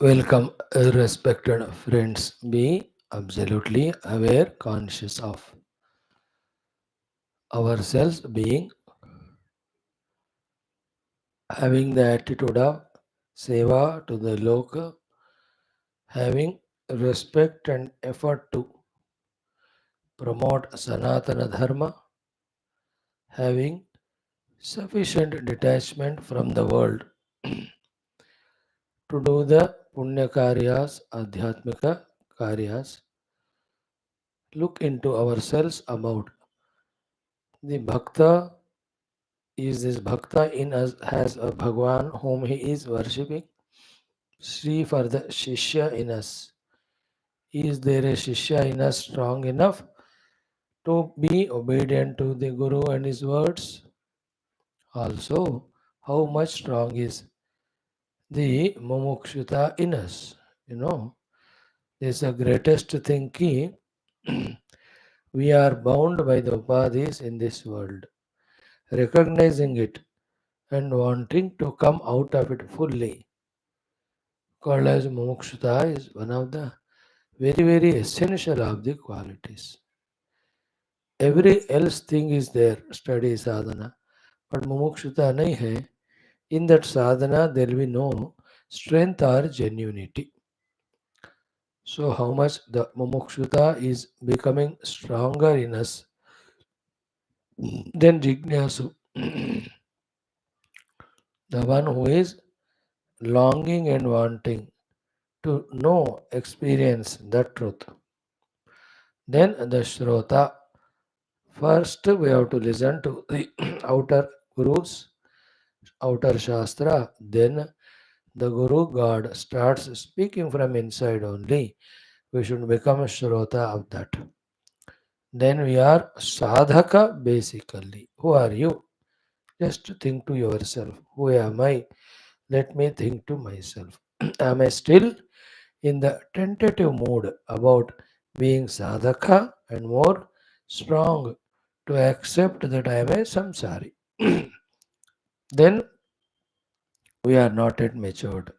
Welcome, respected friends. Be absolutely aware, conscious of ourselves, being having the attitude of seva to the loka, having respect and effort to promote Sanatana Dharma, having sufficient detachment from the world to do the punya karyas, adhyatmika karyas, look into ourselves about the bhakta. Is this bhakta in us has a Bhagwan whom he is worshipping? Shri for the Shishya in us. Is there a Shishya in us strong enough to be obedient to the Guru and his words? Also, how much strong is the Mumukshita in us? You know, this is the greatest thing key. We are bound by the upadhis in this world. Recognizing it and wanting to come out of it fully, called as mumukshata, is one of the very essential of the qualities. Every else thing is there, study sadhana, but mumukshata nahi hai. In that sadhana, there will be no strength or genuinity. So, how much the mumukshata is becoming stronger in us than jignasu, the one who is longing and wanting to know, experience the truth. Then the Shrota. First, we have to listen to the outer gurus, outer Shastra. Then, the Guru God starts speaking from inside only. We should become a Shrota of that. Then we are Sadhaka basically. Who are you? Just think to yourself. Who am I? Let me think to myself. Am I still in the tentative mood about being sadhaka and more strong to accept that I am a samsari? Then we are not yet matured.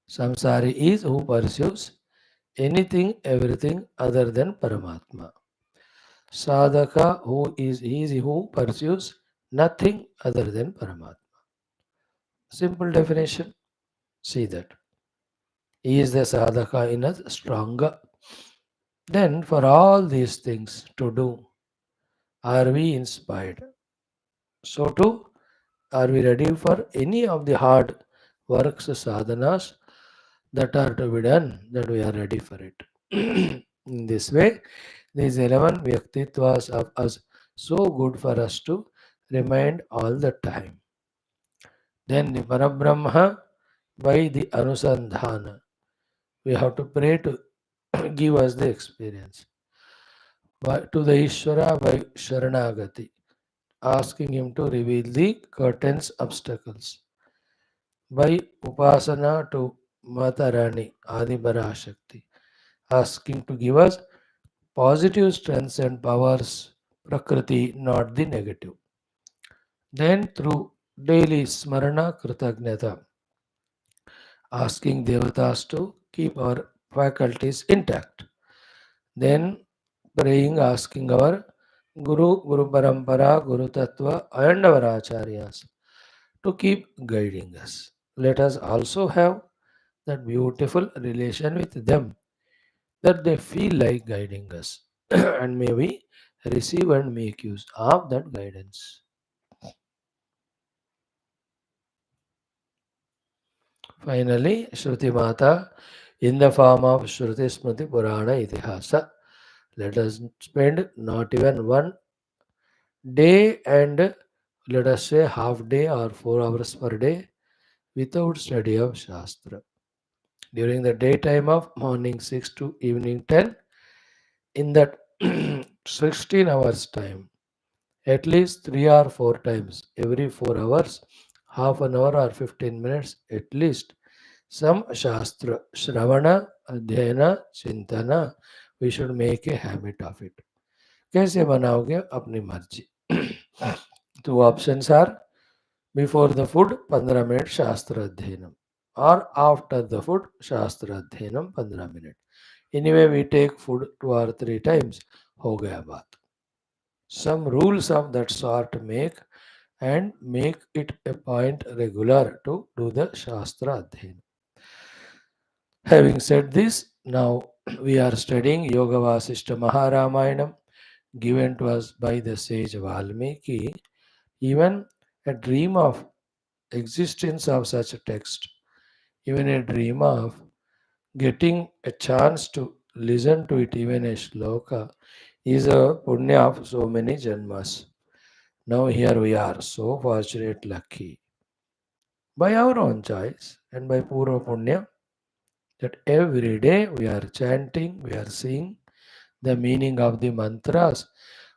Samsari is who pursues anything, everything other than Paramatma. Sadhaka who is he is who pursues nothing other than Paramatma. Simple definition. See that. He is the sadhaka in us stronger. Then for all these things to do, are we inspired? So too, are we ready for any of the hard works, sadhanas that are to be done, that we are ready for it? In this way, these 11 Vyaktitwas of us so good for us to remind all the time. Then the Parabrahma by the Anusandhana. We have to pray to give us the experience. To the Ishvara by Sharanagati, asking him to reveal the curtains obstacles. By Upasana to Matarani Adibara Shakti, asking to give us positive strengths and powers, Prakriti, not the negative. Then through daily Smarana Kritagnata, asking Devatas to keep our faculties intact. Then praying, asking our Guru Parampara, Guru Tattva, and our Acharyas to keep guiding us. Let us also have that beautiful relation with them that they feel like guiding us. And may we receive and make use of that guidance. Finally, Shruti Mata in the form of Shruti Smriti Purana Itihasa. Let us spend not even one day and let us say half day or 4 hours per day without study of Shastra. During the daytime of morning 6 to evening 10, in that 16 hours time, at least 3 or 4 times every 4 hours, half an hour or 15 minutes at least, some Shastra, Shravana, Adhyayana, Chintana, we should make a habit of it. कैसे बनाओगे अपनी मर्जी. Two options are before the food 15 minutes शास्त्र अध्ययनम. or after the food, Shastra Adhyanam 15 minutes. Anyway, we take food 2 or 3 times. Ho gaya baat. Some rules of that sort make it a point regular to do the Shastra Adhyanam. Having said this, now we are studying Yoga Vaashishtha Maharamayana given to us by the sage Valmiki. Even a dream of existence of such a text, even a dream of getting a chance to listen to it, even a shloka, is a punya of so many janmas. Now here we are, so fortunate, lucky, by our own choice and by pura punya, that every day we are chanting, we are seeing the meaning of the mantras,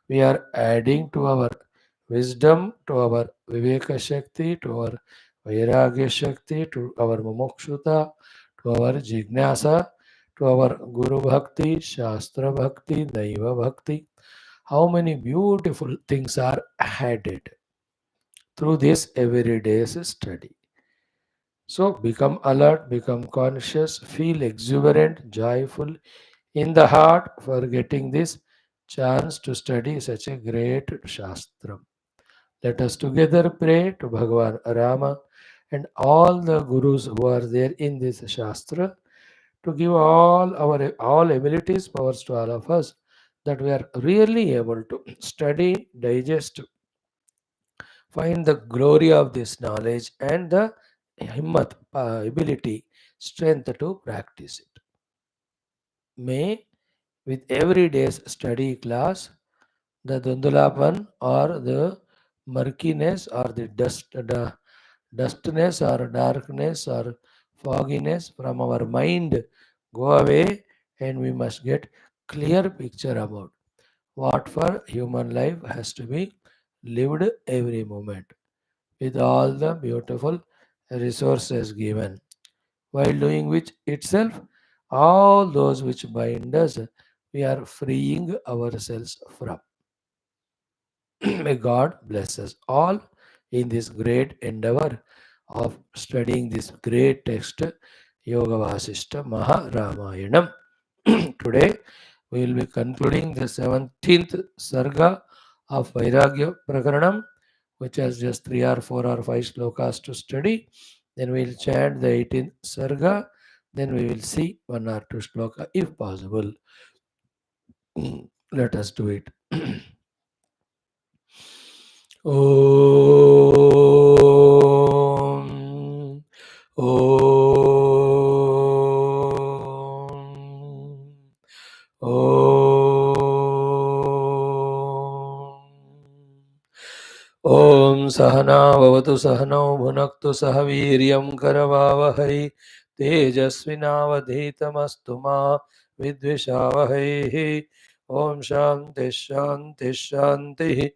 we are adding to our wisdom, to our Viveka Shakti, to our Vairagya Shakti, to our Mumokshutta, to our Jignasa, to our Guru Bhakti, Shastra Bhakti, Daiva Bhakti. How many beautiful things are added through this everyday study. So become alert, become conscious, feel exuberant, joyful in the heart for getting this chance to study such a great Shastra. Let us together pray to Bhagavan Rama and all the Gurus who are there in this Shastra to give all abilities, powers to all of us, that we are really able to study, digest, find the glory of this knowledge and the himmat, ability, strength to practice it. May with every day's study class, the Dundulapan or the murkiness or the dustness or darkness or fogginess from our mind go away, and we must get clear picture about what for human life has to be lived every moment with all the beautiful resources given, while doing which itself all those which bind us we are freeing ourselves from. May God bless us all in this great endeavor of studying this great text, Yoga Vasishtha Maha Ramayanam. Today we will be concluding the 17th Sarga of Vairagya Prakaranam, which has just 3 or 4 or 5 slokas to study. Then we will chant the 18th Sarga. Then we will see 1 or 2 sloka if possible. Let us do it. Om. Om. Om Sahana Vavatu Sahano Bhunaktu Sahaviryam Karavavahai Tejasvinavadhitamastu Ma Vidvishavahai. Om Shanti Shanti Shanti.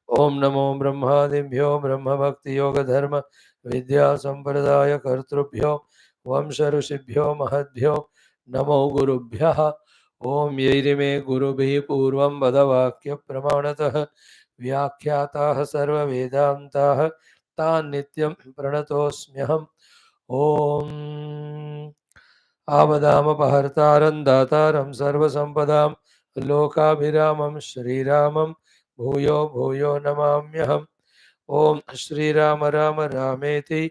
Om Namo Brahmadibhyo Brahma Bhakti Yoga Dharma Vidya Sampradaya Kartrubhyo Vamsharushibhyo Mahadbhyo Namo Gurubhyaha. Om Yairime Gurubhi Purvam Vadavakya Pramanatah व्याख्याताः सर्ववेदान्ताः तान् नित्यं प्रणतोऽस्म्यहम्. ॐ आवदामपहर्तारं दातारं सर्वसम्पदां लोकाभिरामं श्रीरामं भूयो भूयो नमाम्यहम्. ॐ श्रीराम राम रामेति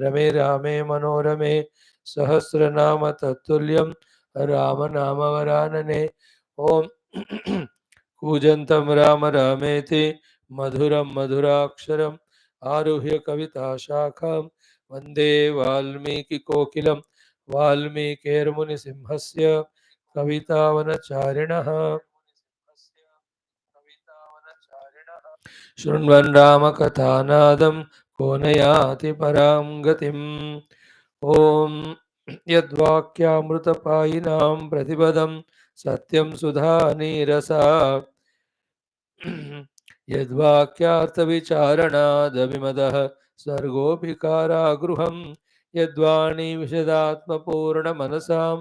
रमे रामे मनोरमे सहस्रनाम तत्तुल्यं रामनामवरानने. ॐ कूजन्तं राम रामेति मधुरं मधुराक्षरम् आरुह्य कविताशाखां वन्दे वाल्मीकिकोकिलं वाल्मीकिर्मुनिसिंहस्य कवितावनचारिणः. शृण्वन् रामकथानादं को नयाति परां गतिम्. ॐ यद्वाक्यामृतपायिनां प्रतिपदं सत्यं सुधानीरसा यद्वाक्यार्थविचारणादभिमदः सर्गोऽपि कारागृहं यद्वाणी विशदात्मपूर्णमनसां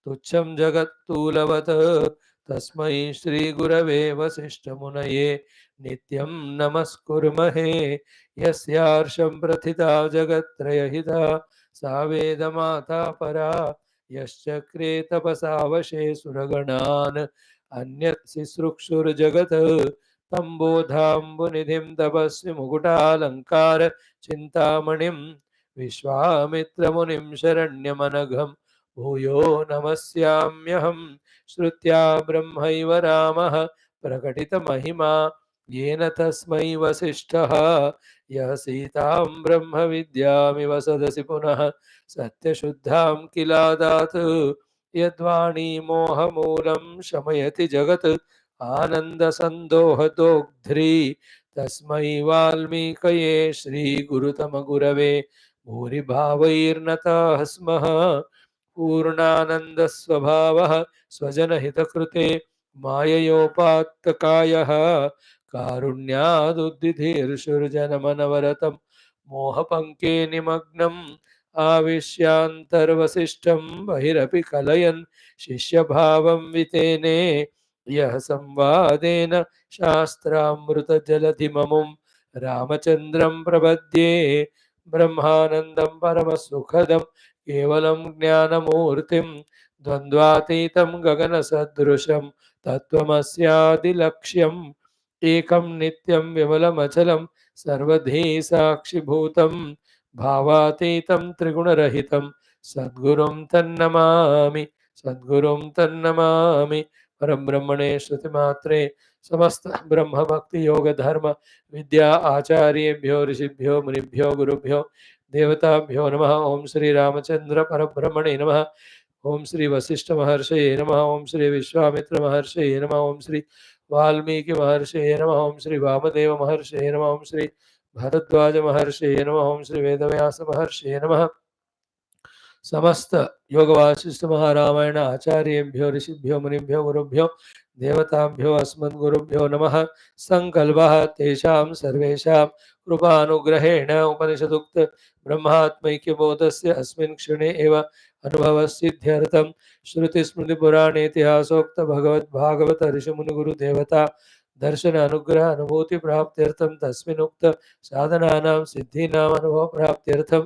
तुच्छं जगत्तूलवत् तस्मै श्रीगुरवे वसिष्ठमुनये नित्यं नमस्कुर्महे. यस्यार्षं प्रथिता जगत्त्रयहिता सा वेदमाता परा यश्चक्रे तपसा वशे सुरगणान् अन्यत् सिसृक्षुर्जगत् तं बोधाम्बुनिधिं तपस्वि मुकुटालङ्कार चिन्तामणिं विश्वामित्रमुनिं शरण्यमनघं भूयो नमस्याम्यहं श्रुत्या ब्रह्मैव रामः प्रकटितमहिमा येन तस्मै वसिष्ठः यः सीतां ब्रह्मविद्यामिव सदसि पुनः सत्यशुद्धां किलादात् यद्वाणी मोहमूलं शमयति जगत् आनन्दसन्दोहदोग्ध्री तस्मै वाल्मीकये श्रीगुरुतमगुरवे भूरिभावैर्नताः स्मः पूर्णानन्दस्वभावः स्वजनहितकृते माययोपात्तकायः कारुण्यादुद्धिधीर्षुर्जनमनवरतं मोहपङ्के निमग्नम् आविश्यान्तर्वसिष्ठं बहिरपि कलयन् शिष्यभावं वितेने यः संवादेन शास्त्रामृतजलधिममुं रामचन्द्रं प्रपद्ये ब्रह्मानन्दं परमसुखदं केवलं ज्ञानमूर्तिं द्वन्द्वातीतं गगनसदृशं तत्त्वमस्यादिलक्ष्यम् एकं नित्यं विमलमचलं सर्वधी साक्षिभूतं भावातीतं त्रिगुणरहितं सद्गुरुं तन्नमामि परम ब्रह्मणे श्रुतिमात्रे समस्त ब्रह्म भक्ति योग धर्म विद्या आचार्येभ्यो ऋषिभ्यो मुनिभ्यो गुरुभ्यो देवताभ्यो नमः। ओम श्री रामचंद्र परब्रह्मणे नमः। ओम श्री वशिष्ठ महर्षये नमः। ओम श्री विश्वामित्र महर्षये नमः। ओम श्री वाल्मीकि महर्षये नमः। ओम श्री वामदेव महर्षये नमः। ओम श्री भरद्वाज महर्षये नमः। ओम श्री वेदव्यास महर्षये नमः। समस्त योग वासिष्ठ महारामायण आचार्येभ्यो ऋषिभ्यो मुनिभ्यो गुरुभ्यो देवताभ्यो अस्मद्गुरुभ्यो नमः। संकल्पः तेषां सर्वेषां कृपानुग्रहेण उपनिषदुक्त ब्रह्मात्मैक्यबोधस्य अस्मिन् क्षणे एव अनुभवसिद्ध्यर्थं श्रुतिस्मृतिपुराणेतिहासोक्त भगवद्भागवत ऋषिमुनिगुरुदेवता दर्शन अनुग्रह अनुभूति प्राप्त्यर्थं तस्मिन्नुक्त साधनानां सिद्धीनाम् अनुभव प्राप्त्यर्थं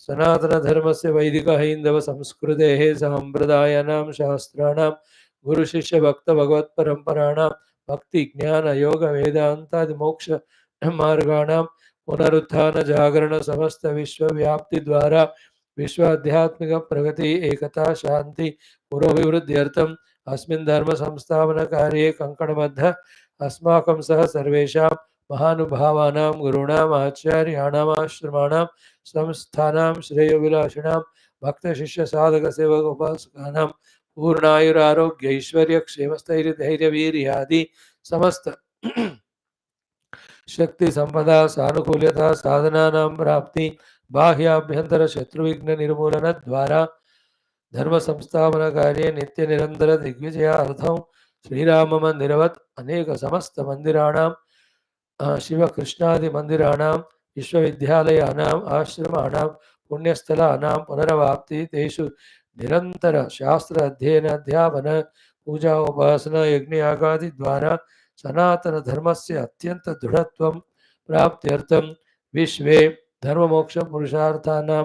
सनातन धर्म से वैदिक हिंदव संस्कृते संप्रदायानां शास्त्राणां गुरु शिष्य भक्त भगवत परंपराणां भक्ति ज्ञान योग वेदांतादि मोक्ष मार्गाणां पुनरुत्थान जागरण समस्त विश्व व्याप्ति द्वारा विश्व आध्यात्मिक प्रगति एकता शांति पुरोभिवृद्ध्यर्थम् अस्मिन् धर्म संस्थापन कार्ये कंकणबद्ध अस्माकं सह सर्वेषां महानुभावानां गुरूणाम् आचार्याणाम् आश्रमाणां संस्थानां श्रेयोभिलाषिणां भक्त शिष्य साधक सेवक उपासकानां पूर्णायुरारोग्य ऐश्वर्य क्षेमस्थैर्य धैर्य वीर्यादि समस्त शक्ति संपदा सानुकूल्यता साधनानां प्राप्ति बाह्याभ्यंतर शत्रुविघ्न निर्मूलन द्वारा धर्म संस्थापन कार्ये नित्य निरंतर दिग्विजयार्थं श्रीराम मंदिरवत् अनेक समस्त मंदिराणां शिव कृष्णादि मंदिराणां विश्वविद्यालयानाम् आश्रमाणां पुण्यस्थलानां पुनरवाप्ति तेषु निरंतर शास्त्र अध्ययन अध्यापन पूजा उपासना यज्ञ यागादि द्वारा सनातन धर्मस्य अत्यंत दृढ़त्वं प्राप्त्यर्थं विश्वे धर्ममोक्ष पुरुषार्थानां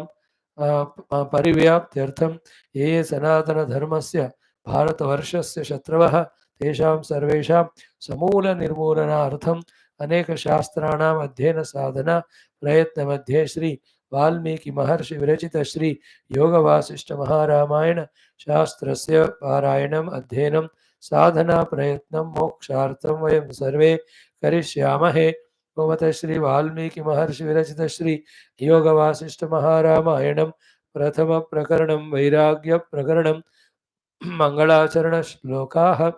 परिव्याप्त्यर्थं ये सनातन धर्मस्य भारतवर्षस्य शत्रवः तेषां सर्वेषां समूल निर्मूलनार्थं अनेक शास्त्राणाम् अध्ययन साधना प्रयत्न मध्ये श्री वाल्मीकि महर्षि विरचित श्री योग वासिष्ठ महारामायण शास्त्रस्य पारायणम् अध्ययनं साधना प्रयत्नं मोक्षार्थं वयं सर्वे करिष्यामहे। ओमत श्री वाल्मीकि महर्षि विरचित श्री योग वासिष्ठ महारामायणं प्रथम प्रकरणं वैराग्य प्रकरणं मंगलाचरण श्लोकाः।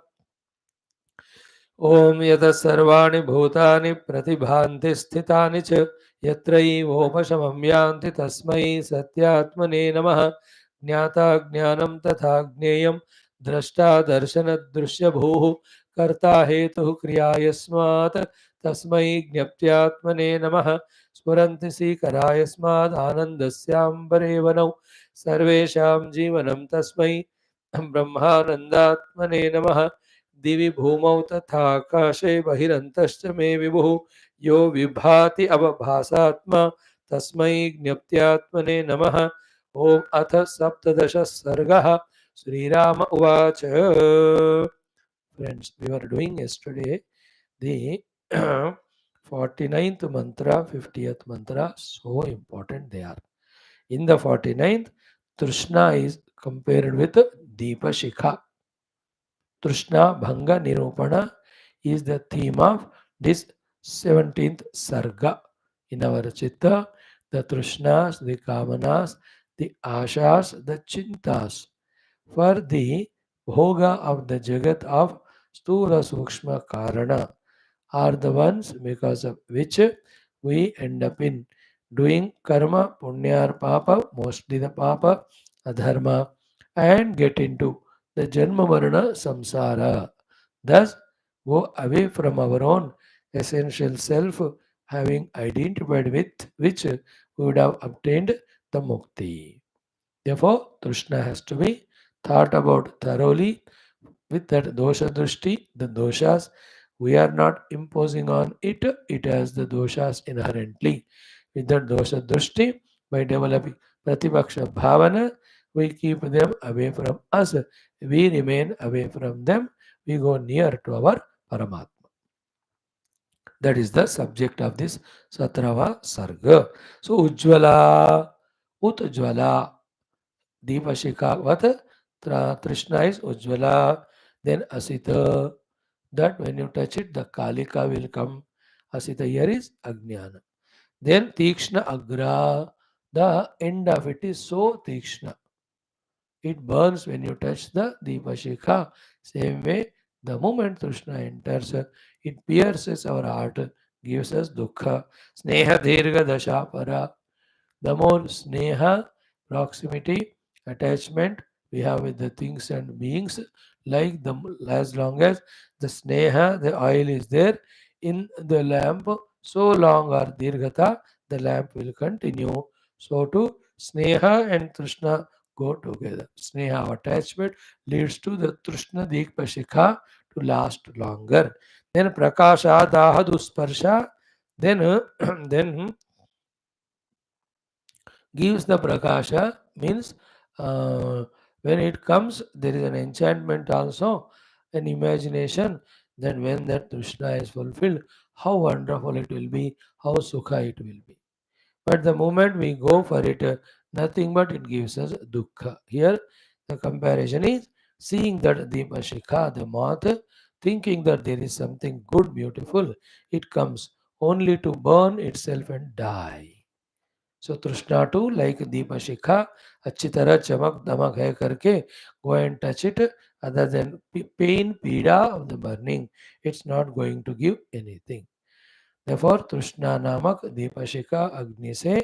ओम यतः सर्वाणि भूतानि प्रतिभान्ति स्थितानि च यत्रैवोपशमं यान्ति तस्मै सत्यात्मने नमः। ज्ञाता ज्ञानं तथा ज्ञेयं द्रष्टा दर्शनदृश्यभूः कर्ता हेतुः क्रिया यस्मात् तस्मै ज्ञप्त्यात्मने नमः। स्फुरन्ति सीकरा यस्माद् आनन्दस्याम्बरेवनौ सर्वेषां जीवनं तस्मै ब्रह्मानन्दात्मने नमः। दिवि भूमौ तथा आकाशे बहिरन्तश्च मे विभुः यो विभाति अवभासात्मा तस्मै ज्ञप्त्यात्मने नमः। Om Atha Saptadasha Sargaha Sriram Uvacha. Friends, we were doing yesterday the 49th mantra, 50th mantra, so important they are. In the 49th, Trishna is compared with Deepa Shikha. Trishna Bhanga Nirupana is the theme of this 17th Sarga. In our Chitta, the Trishnas, the Kamanas, the Ashas, the Chintas. For the Bhoga of the Jagat of Sthula Sukshma Karana are the ones because of which we end up in doing karma, punya or papa, mostly the papa, adharma, and get into the janma varna samsara. Thus, go away from our own essential self, having identified with which we would have obtained the mukti. Therefore, Trishna has to be thought about thoroughly with that dosha drushti, the doshas, we are not imposing on it, it has the doshas inherently. With that dosha drushti, by developing pratipaksha bhavana, we keep them away from us, we remain away from them, we go near to our Paramatma. That is the subject of this Satrava Sarga. So, Ujjvala, Utjvala, Deepashika, what? Trishna is Ujjvala, then Asita. That when you touch it, the Kalika will come. Asita here is Ajnana. Then Tikshna Agra, the end of it is so Tikshna. It burns when you touch the Deepashika. Same way, the moment Trishna enters, it pierces our heart, gives us dukkha. Sneha Dirga Dashapara. The more sneha, proximity, attachment we have with the things and beings, like the as long as the sneha, the oil is there in the lamp, so long or dirghata, the lamp will continue. So too, sneha and trishna go together. Sneha of attachment leads to the trishna dikpashikha to last longer. Then prakasha daha dusparsha, then then gives the prakasha means when it comes there is an enchantment also, an imagination. Then when that Trishna is fulfilled, how wonderful it will be, how sukha it will be. But the moment we go for it, nothing but it gives us dukkha. Here the comparison is seeing that Deepashika, the moth, thinking that there is something good, beautiful, it comes only to burn itself and die. सो तृष्णा to like दीप शिखा अच्छी तरह चमक दमक है करके go and touch it other than pain पीड़ा of the burning it's not going to give anything therefore तृष्णा नामक दीपशिखा अग्नि से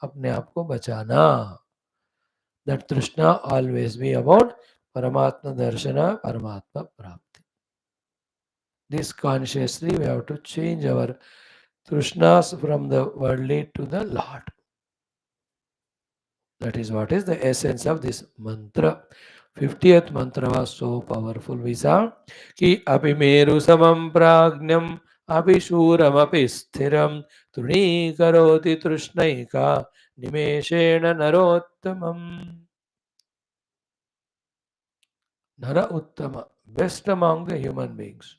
अपने आप को बचाना दैट तृष्णा ऑलवेज बी अबाउट परमात्मा दर्शन परमात्मा प्राप्ति this consciously we have to change our तृष्णास from the worldly to the lord. That is what is the essence of this mantra. 50th mantra was so powerful. We saw ki apimeru samam pragnyam abhishuram apishthiram tuni karoti trishnaika nimeshena narottamam. Nara uttama, best among the human beings.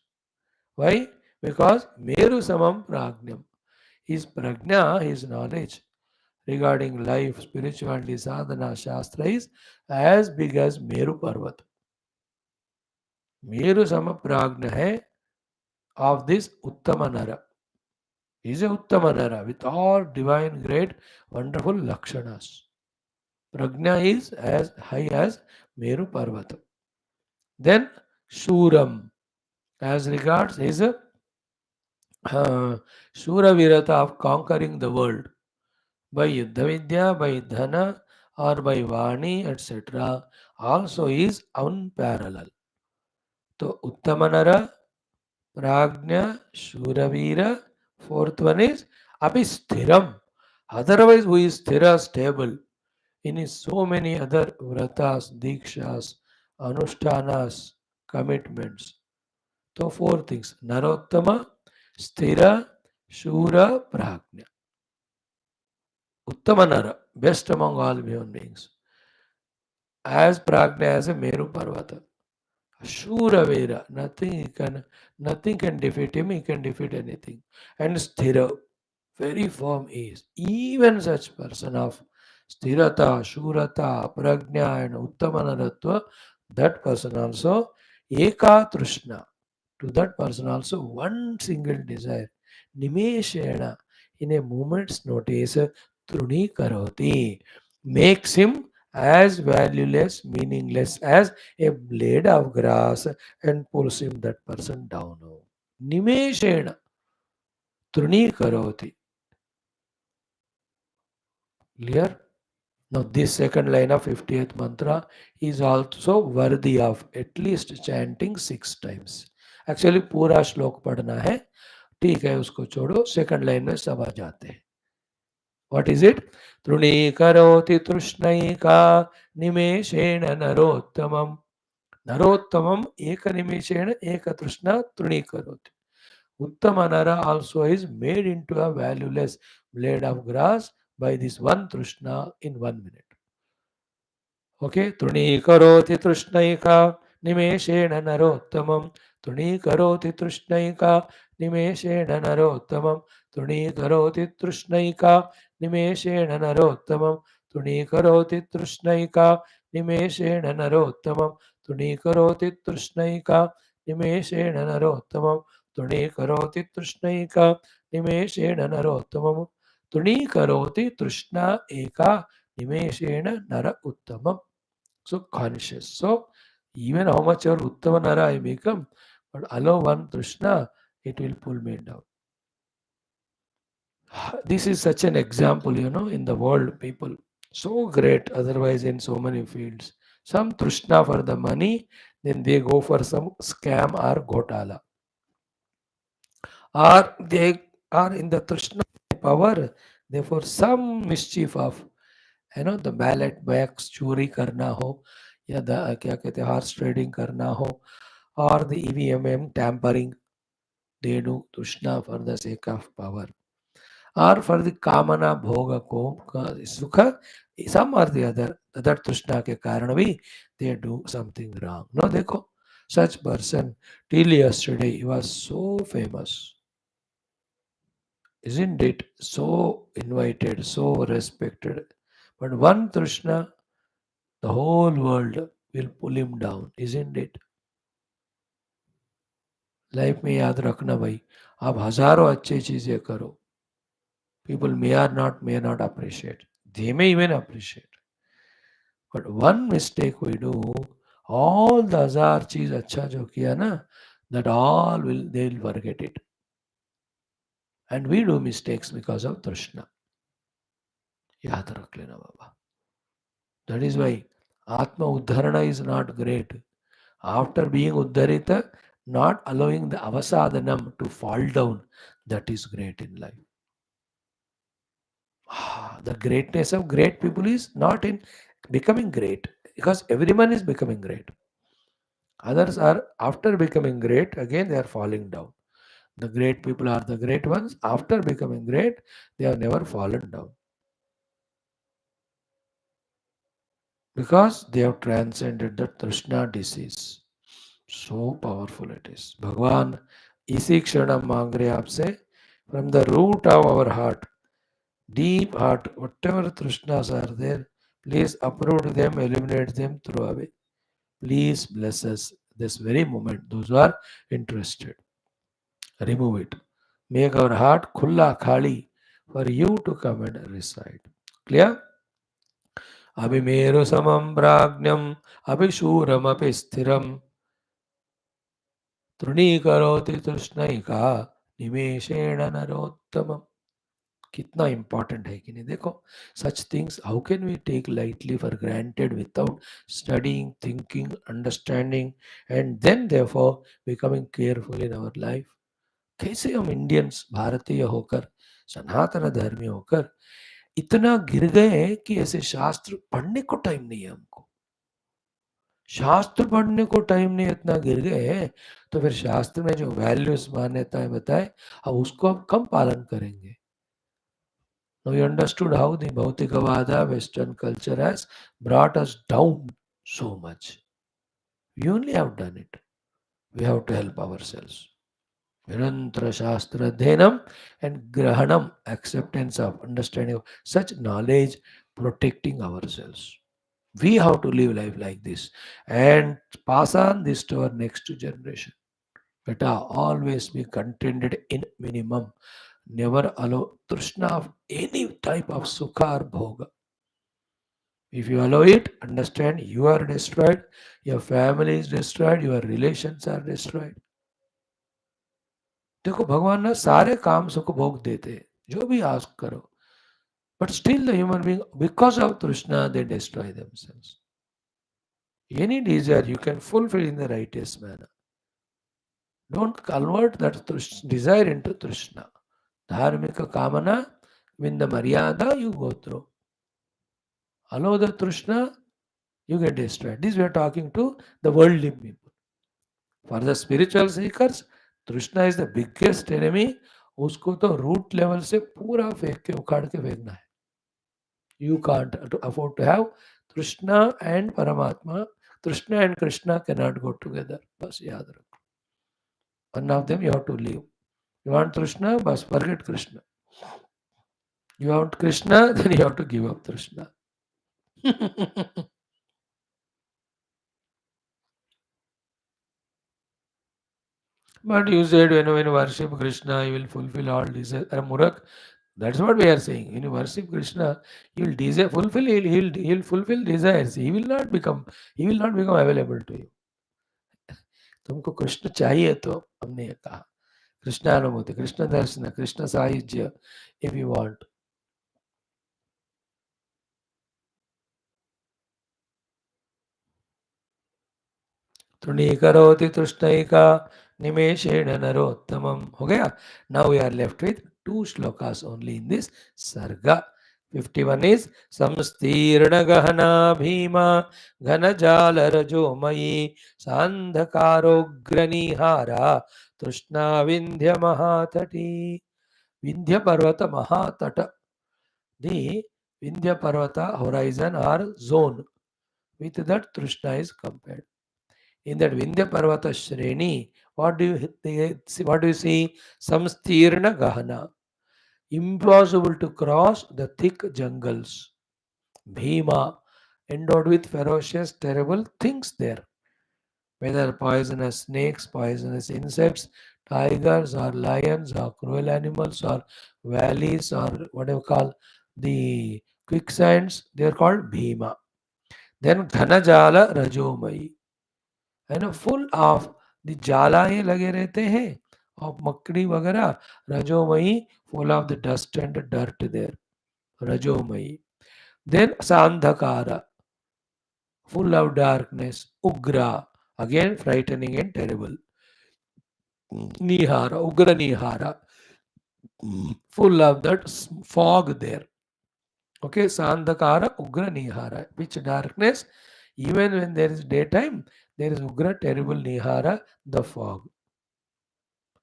Why? Because meru samam pragnyam. His prajna, his knowledge regarding life, spirituality, sadhana, shastra is as big as Meru Parvat. Meru Samapragna hai of this Uttamanara. He is a Uttamanara with all divine, great, wonderful Lakshanas. Pragna is as high as Meru Parvat. Then Shuram, as regards his Shura Virata of conquering the world. By Yuddha Vidya, by Dhana, or by Vani, etc., also is unparalleled. So, Uttamanara, Prajna, Shuravira, fourth one is Abhisthiram. Otherwise, who is Sthira, stable, in his so many other vratas, dikshas, anushtanas, commitments. So, four things Narottama, Sthira, Shura, Prajna. Uttamanara. best among all human beings, as pragna as a Meru Parvata. Shura Vera, nothing can defeat him, he can defeat anything. And Sthira, very firm is. Even such person of Sthirata, Shurata, Prajna and Uttamanarattva, that person also, Eka Trushna, to that person also one single desire, Nimeshena, in a moment's notice, Truni Karoti, makes him as valueless, meaningless as a blade of grass and pulls him that person down. Nimeshena Truni Karoti. Clear? Now, this second line of 50th mantra is also worthy of at least chanting 6 times. Actually, पूरा श्लोक पढ़ना है, ठीक है, उसको छोड़ो, second line में सब आ जाते हैं. What is it? तृणीकरोति तृष्णैका निमेषेण नरोत्तमम्. Narottamam eka nimeshena eka trishna trunikaroti. Uttama nara also is made into a valueless blade of grass by this one trishna in 1 minute. Okay, Trunikaroti Trishnaika Nimeshena Narottamam. Trunikaroti Trishnaika Nimeshena Narottamam. Trunikaroti Trishnaika Nimeshena Narottamam. Trunikaroti Trishnaika Nimeshena Narottamam. Trunikaroti Trishnaika Nimeshena Narottamam. Trunikaroti Trishnaika Nimeshena Narottamam. Trunikaroti Trishna Eka Nimeshena Nara Uttamam. So conscious. So even how much your Uttama Nara I become, but allow one Trishna, it will pull me down. This is such an example, in the world, people so great, otherwise in so many fields. Some Trishna for the money, then they go for some scam or gotala. Or they are in the Trishna power, therefore some mischief of the ballot bags चोरी करना हो या क्या कहते हैं horse trading करना हो और the EVM tampering, they do तृष्णा for the sake of power और फॉर द कामना भोग को सुख, सम और द अदर तृष्णा के कारण भी they do something wrong. No, देखो such person till yesterday he was so famous, isn't it? So invited, so respected, but one Trishna, the whole world will pull him down, isn't it? Life में याद रखना भाई, आप हजारों अच्छी चीजें करो, people may not appreciate, they may even appreciate, but one mistake we do, all the हजार चीज अच्छा जो किया ना, that all they will forget it, and we do mistakes because of Trishna. याद रख लेना बाबा. That is why Atma Uddharana is not great. After being Uddharita, not allowing the avasadhanam to fall down, that is great in life. The greatness of great people is not in becoming great, because everyone is becoming great. Others are, after becoming great, again they are falling down. The great people are the great ones. After becoming great, they have never fallen down, because they have transcended the Trishna disease. So powerful it is. भगवान इसी क्षण हम मांग रहे आपसे, from the root of our heart, deep heart, whatever trishnas are there, please uproot them, eliminate them, throw away. Please bless us this very moment. Those who are interested, remove it. Make our heart khulla khali for you to come and reside. Clear? Abhimeru samam prajnam abhishuram api sthiram तृणीकरोति तृष्णैका निमेषेण नरोत्तमम. कितना important है कि नहीं. देखो, such things how can we take lightly for granted without studying, thinking, understanding and then therefore becoming careful in our life. कैसे हम Indians, भारतीय होकर, सनातन धर्मी होकर इतना गिर गए कि ऐसे शास्त्र पढ़ने को टाइम नहीं है हमको. शास्त्र पढ़ने को टाइम नहीं, इतना गिर गए हैं, तो फिर शास्त्र में जो वैल्यूज मान्यताएं बताए, अब उसको हम कम पालन करेंगे. Now we understood how the Bhautikavada Western culture has brought us down so much. We only have done it. We have to help ourselves. Nirantra Shastra Dhenam and Grahanam, acceptance of understanding of such knowledge, protecting ourselves. We have to live life like this and pass on this to our next generation. Beta, always be contented in minimum. Never allow trishna of any type of sukha or bhoga. If you allow it, understand you are destroyed, your family is destroyed, your relations are destroyed. देखो भगवान ना सारे काम सुख भोग देते हैं जो भी आस्क करो but still the human being because of trishna they destroy themselves. Any desire you can fulfill in the righteous manner. Don't convert that desire into trishna. Dharmika kamana, with the maryada you go through. Allow the trishna, you get destroyed. This we are talking to the worldly people. For the spiritual seekers, trishna is the biggest enemy. उसको तो root level से पूरा फेंक के उखाड़ के फेंकना है. You can't afford to have trishna and paramatma. Trishna and krishna cannot go together. बस याद रखो. One of them you have to leave. You want trishna, बस forget krishna. You want krishna, then you have to give up trishna. But you said when you worship Krishna, you will fulfill all desires. Murak, that's what we are saying. When you worship Krishna, you will desire, fulfill, he'll fulfill desires. He will not become available to you. तुमको कृष्ण चाहिए तो हमने ये कहा कृष्ण अनुभूति कृष्ण दर्शन Krishna साहिज्य if you want. तृणीकरोति तृष्णैका निमेषेण नरोत्तमम हो गया. Now we are left with two shlokas only in this sarga. 51 is samstirna gahana bhima ghanajala rajomayi sandhakarogra trishna vindhya mahatati. Vindhya parvata mahatata, the Vindhya parvata horizon or zone, with that trishna is compared. In that Vindhya Parvata Shreni, what do you see? Samstirna Gahana. Impossible to cross the thick jungles. Bhima, endowed with ferocious, terrible things there. Whether poisonous snakes, poisonous insects, tigers or lions or cruel animals or valleys or what you call the quicksands, they are called Bhima. Then Ghanajala Rajomai. है ना full of the जाला ये लगे रहते हैं और मकड़ी वगैरह रजोमयी full of the dust and dirt there रजोमयी. देन सांधकारा full of darkness ugra again frightening and terrible. Nihara ugra nihara full of that fog there. Okay, sandhakara ugra nihara which darkness even when there is daytime there is ugra terrible nihara the fog.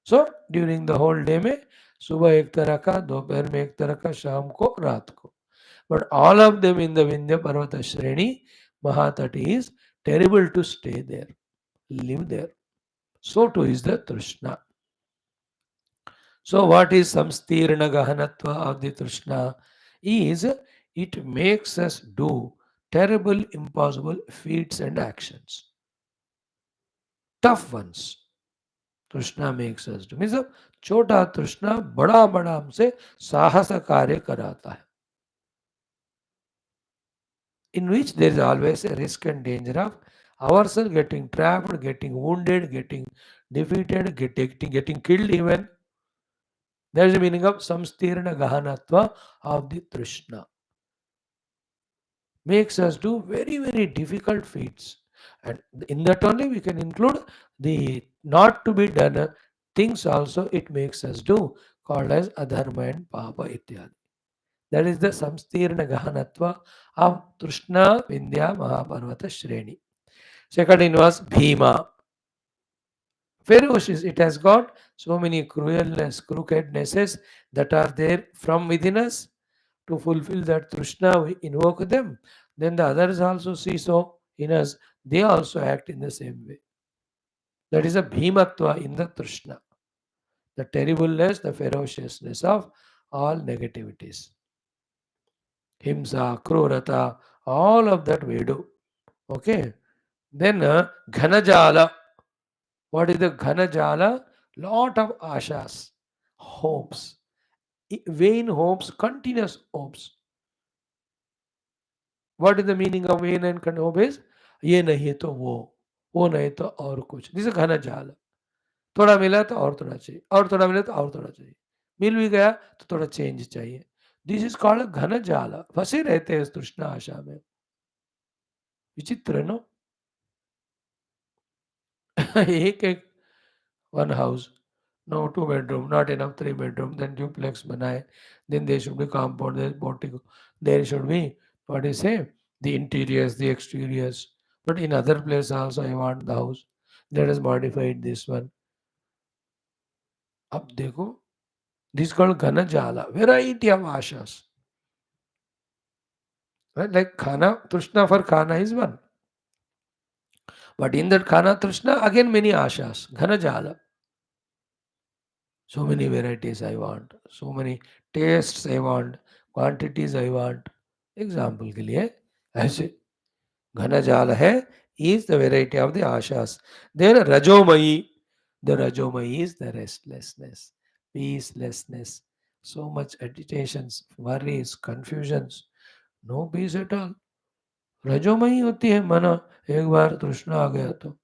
So during the whole day में सुबह एक तरह का दोपहर में एक तरह का शाम को रात को. But all of them in the Vindhya पर्वत श्रेणी महातट is terrible to stay there live there. So too is the तृष्णा. सो व्हाट इज संस्तीर्ण गहनत्व ऑफ द तृष्णा is it makes us do terrible impossible feats and actions, tough ones. तृष्णा makes us do means छोटा तृष्णा बड़ा बड़ा हमसे साहस कार्य कराता है. In which there is always a risk and danger of ourselves getting trapped, getting wounded, getting defeated, getting killed even. That is the meaning of samstirna gahanatva of the Trishna. Makes us do very, very difficult feats. And in that only we can include the not to be done things also it makes us do, called as adharma and papa ityadi. That is the samstirna gahanatva of Trishna Vindhya Mahaparvata Shreni. Second in was Bhima. Ferocious, it has got so many cruelness, crookednesses that are there from within us, to fulfill that Trishna, we invoke them. Then the others also see so in us. They also act in the same way. That is a bhimatva in the Trishna. The terribleness, the ferociousness of all negativities. Himsa, krurata, all of that we do. Okay. Then Ghanajala. What is the Ghanajala? Lot of ashas, hopes, vain hopes, continuous hopes. What is the meaning of vain and hope is? ये नहीं तो वो नहीं तो और कुछ. This is घना जाल. थोड़ा मिला तो और थोड़ा चाहिए, और थोड़ा मिला तो और थोड़ा चाहिए, मिल भी गया तो थोड़ा चेंज चाहिए. दिस इज कॉल्ड घन जाल. फंसे रहते हैं तृष्णा आशा में. विचित्र नो. एक एक one house, no 2 bedroom, not enough 3 bedroom, then duplex banaye, then there should be compound, there portico, there should be, what do you say, the interiors, the exteriors. But in other place also I want the house. Let us modify this one. Ab dekho, this is called Ghana Jala, variety of ashas. Right? Like Khana, Trishna for Khana is one. But in that Khana Trishna, again many ashas, Ghana Jala. So many varieties I want, so many tastes I want, quantities I want. Example के लिए ऐसे घना जाल है is the variety of the ashas. Then rajomai, the rajomai is the restlessness, peacelessness, so much agitations, worries, confusions, no peace at all. रजोमयी होती है मना. एक बार तृष्णा आ गया तो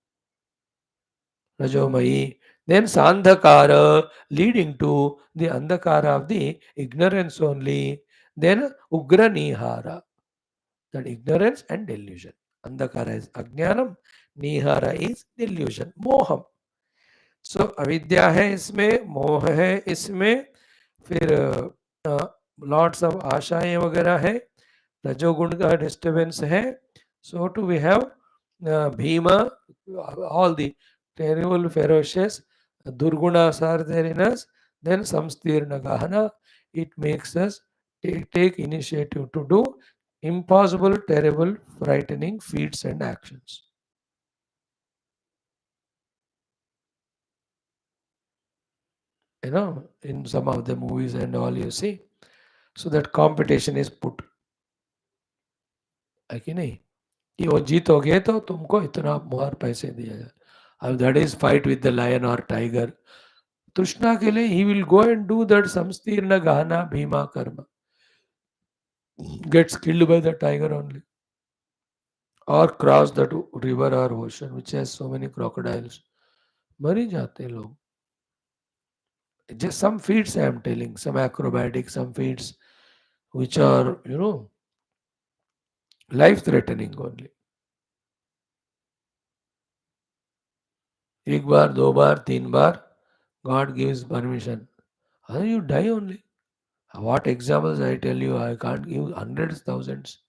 Rajomayi. Then Sandhakara, leading to the Andhakara of the ignorance only. Then Ugra Nihara, that ignorance and delusion. Andhakara is Ajnanam, Nihara is delusion, Moham. सो अविद्या है इसमें, मोह है इसमें, फिर लॉट्स ऑफ आशाएं वगैरह है, रजोगुण का डिस्टर्बेंस है. सो टू वी हैव भीमा, all the terrible, ferocious durgunas are there in us. Then samstirna gahana, it makes us take initiative to do impossible, terrible, frightening feats and actions. You know, in some of the movies and all you see, so that competition is put. है कि नहीं, कि वो जीतोगे तो तुमको इतना मोहर पैसे दिया जाए. अब that is fight with the lion और टाइगर. तृष्णा के लिए he will go and do that संस्तीर्ण गहना भीमा कर्म, gets killed by the tiger only, or cross that river or ocean which has so many crocodiles. मर ही जाते हैं लोग. Just some feats I am telling, some acrobatic, some feats which are, you know, life threatening only. एक बार, दो बार, तीन बार, God gives permission. How you die only? What examples I tell you, I can't give hundreds, thousands.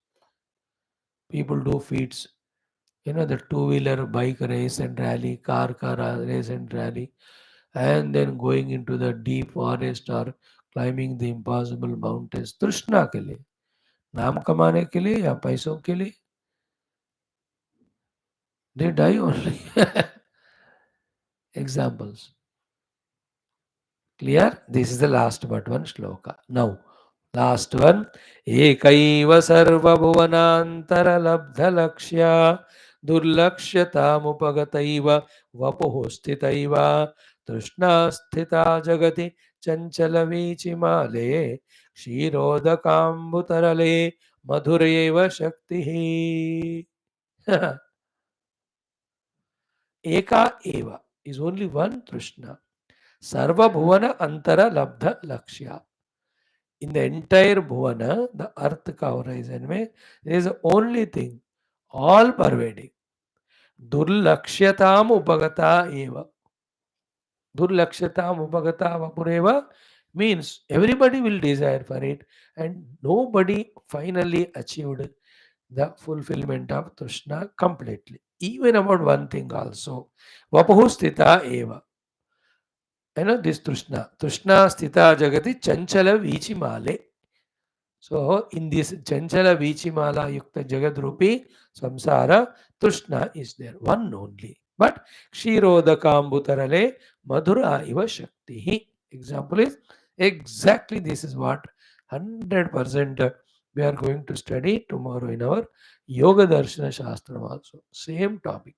People do feats. You know, the two-wheeler bike race and rally, car race and rally, and then going into the deep forest or climbing the impossible mountains. तृष्णा के लिए, नाम कमाने के लिए या पैसों के लिए, they die only. Examples. Clear? This is the last but one shloka. Now, last one. Ekaiva sarvabhuvanantaralabdhalakshya durlakshyatamupagataiva vapuho sthitaiva trishna sthita jagati chanchalavichimale kshirodakambutarale madhureva shaktihi. Eka eva is only one Trishna. Sarva Bhuvana Antara Labdha Lakshya. In the entire Bhuvana, the earth ka horizon mein, there is the only thing, all pervading. Durlakshatam upagata eva. Durlakshatam upagata vapureva means everybody will desire for it and nobody finally achieved the fulfillment of Trishna completely. Even about one thing also. Vapuhu sthita eva. You know this Trishna. Trishna sthita jagati chanchala vichimale. So, in this Chanchala Vichimala Yukta Jagadrupi Samsara, Trishna is there, one only. But Kshirodakambutarale Madhura Iva Shakti. Example is exactly this is what 100% we are going to study tomorrow in our Yoga Darshana Shastra also. Same topic.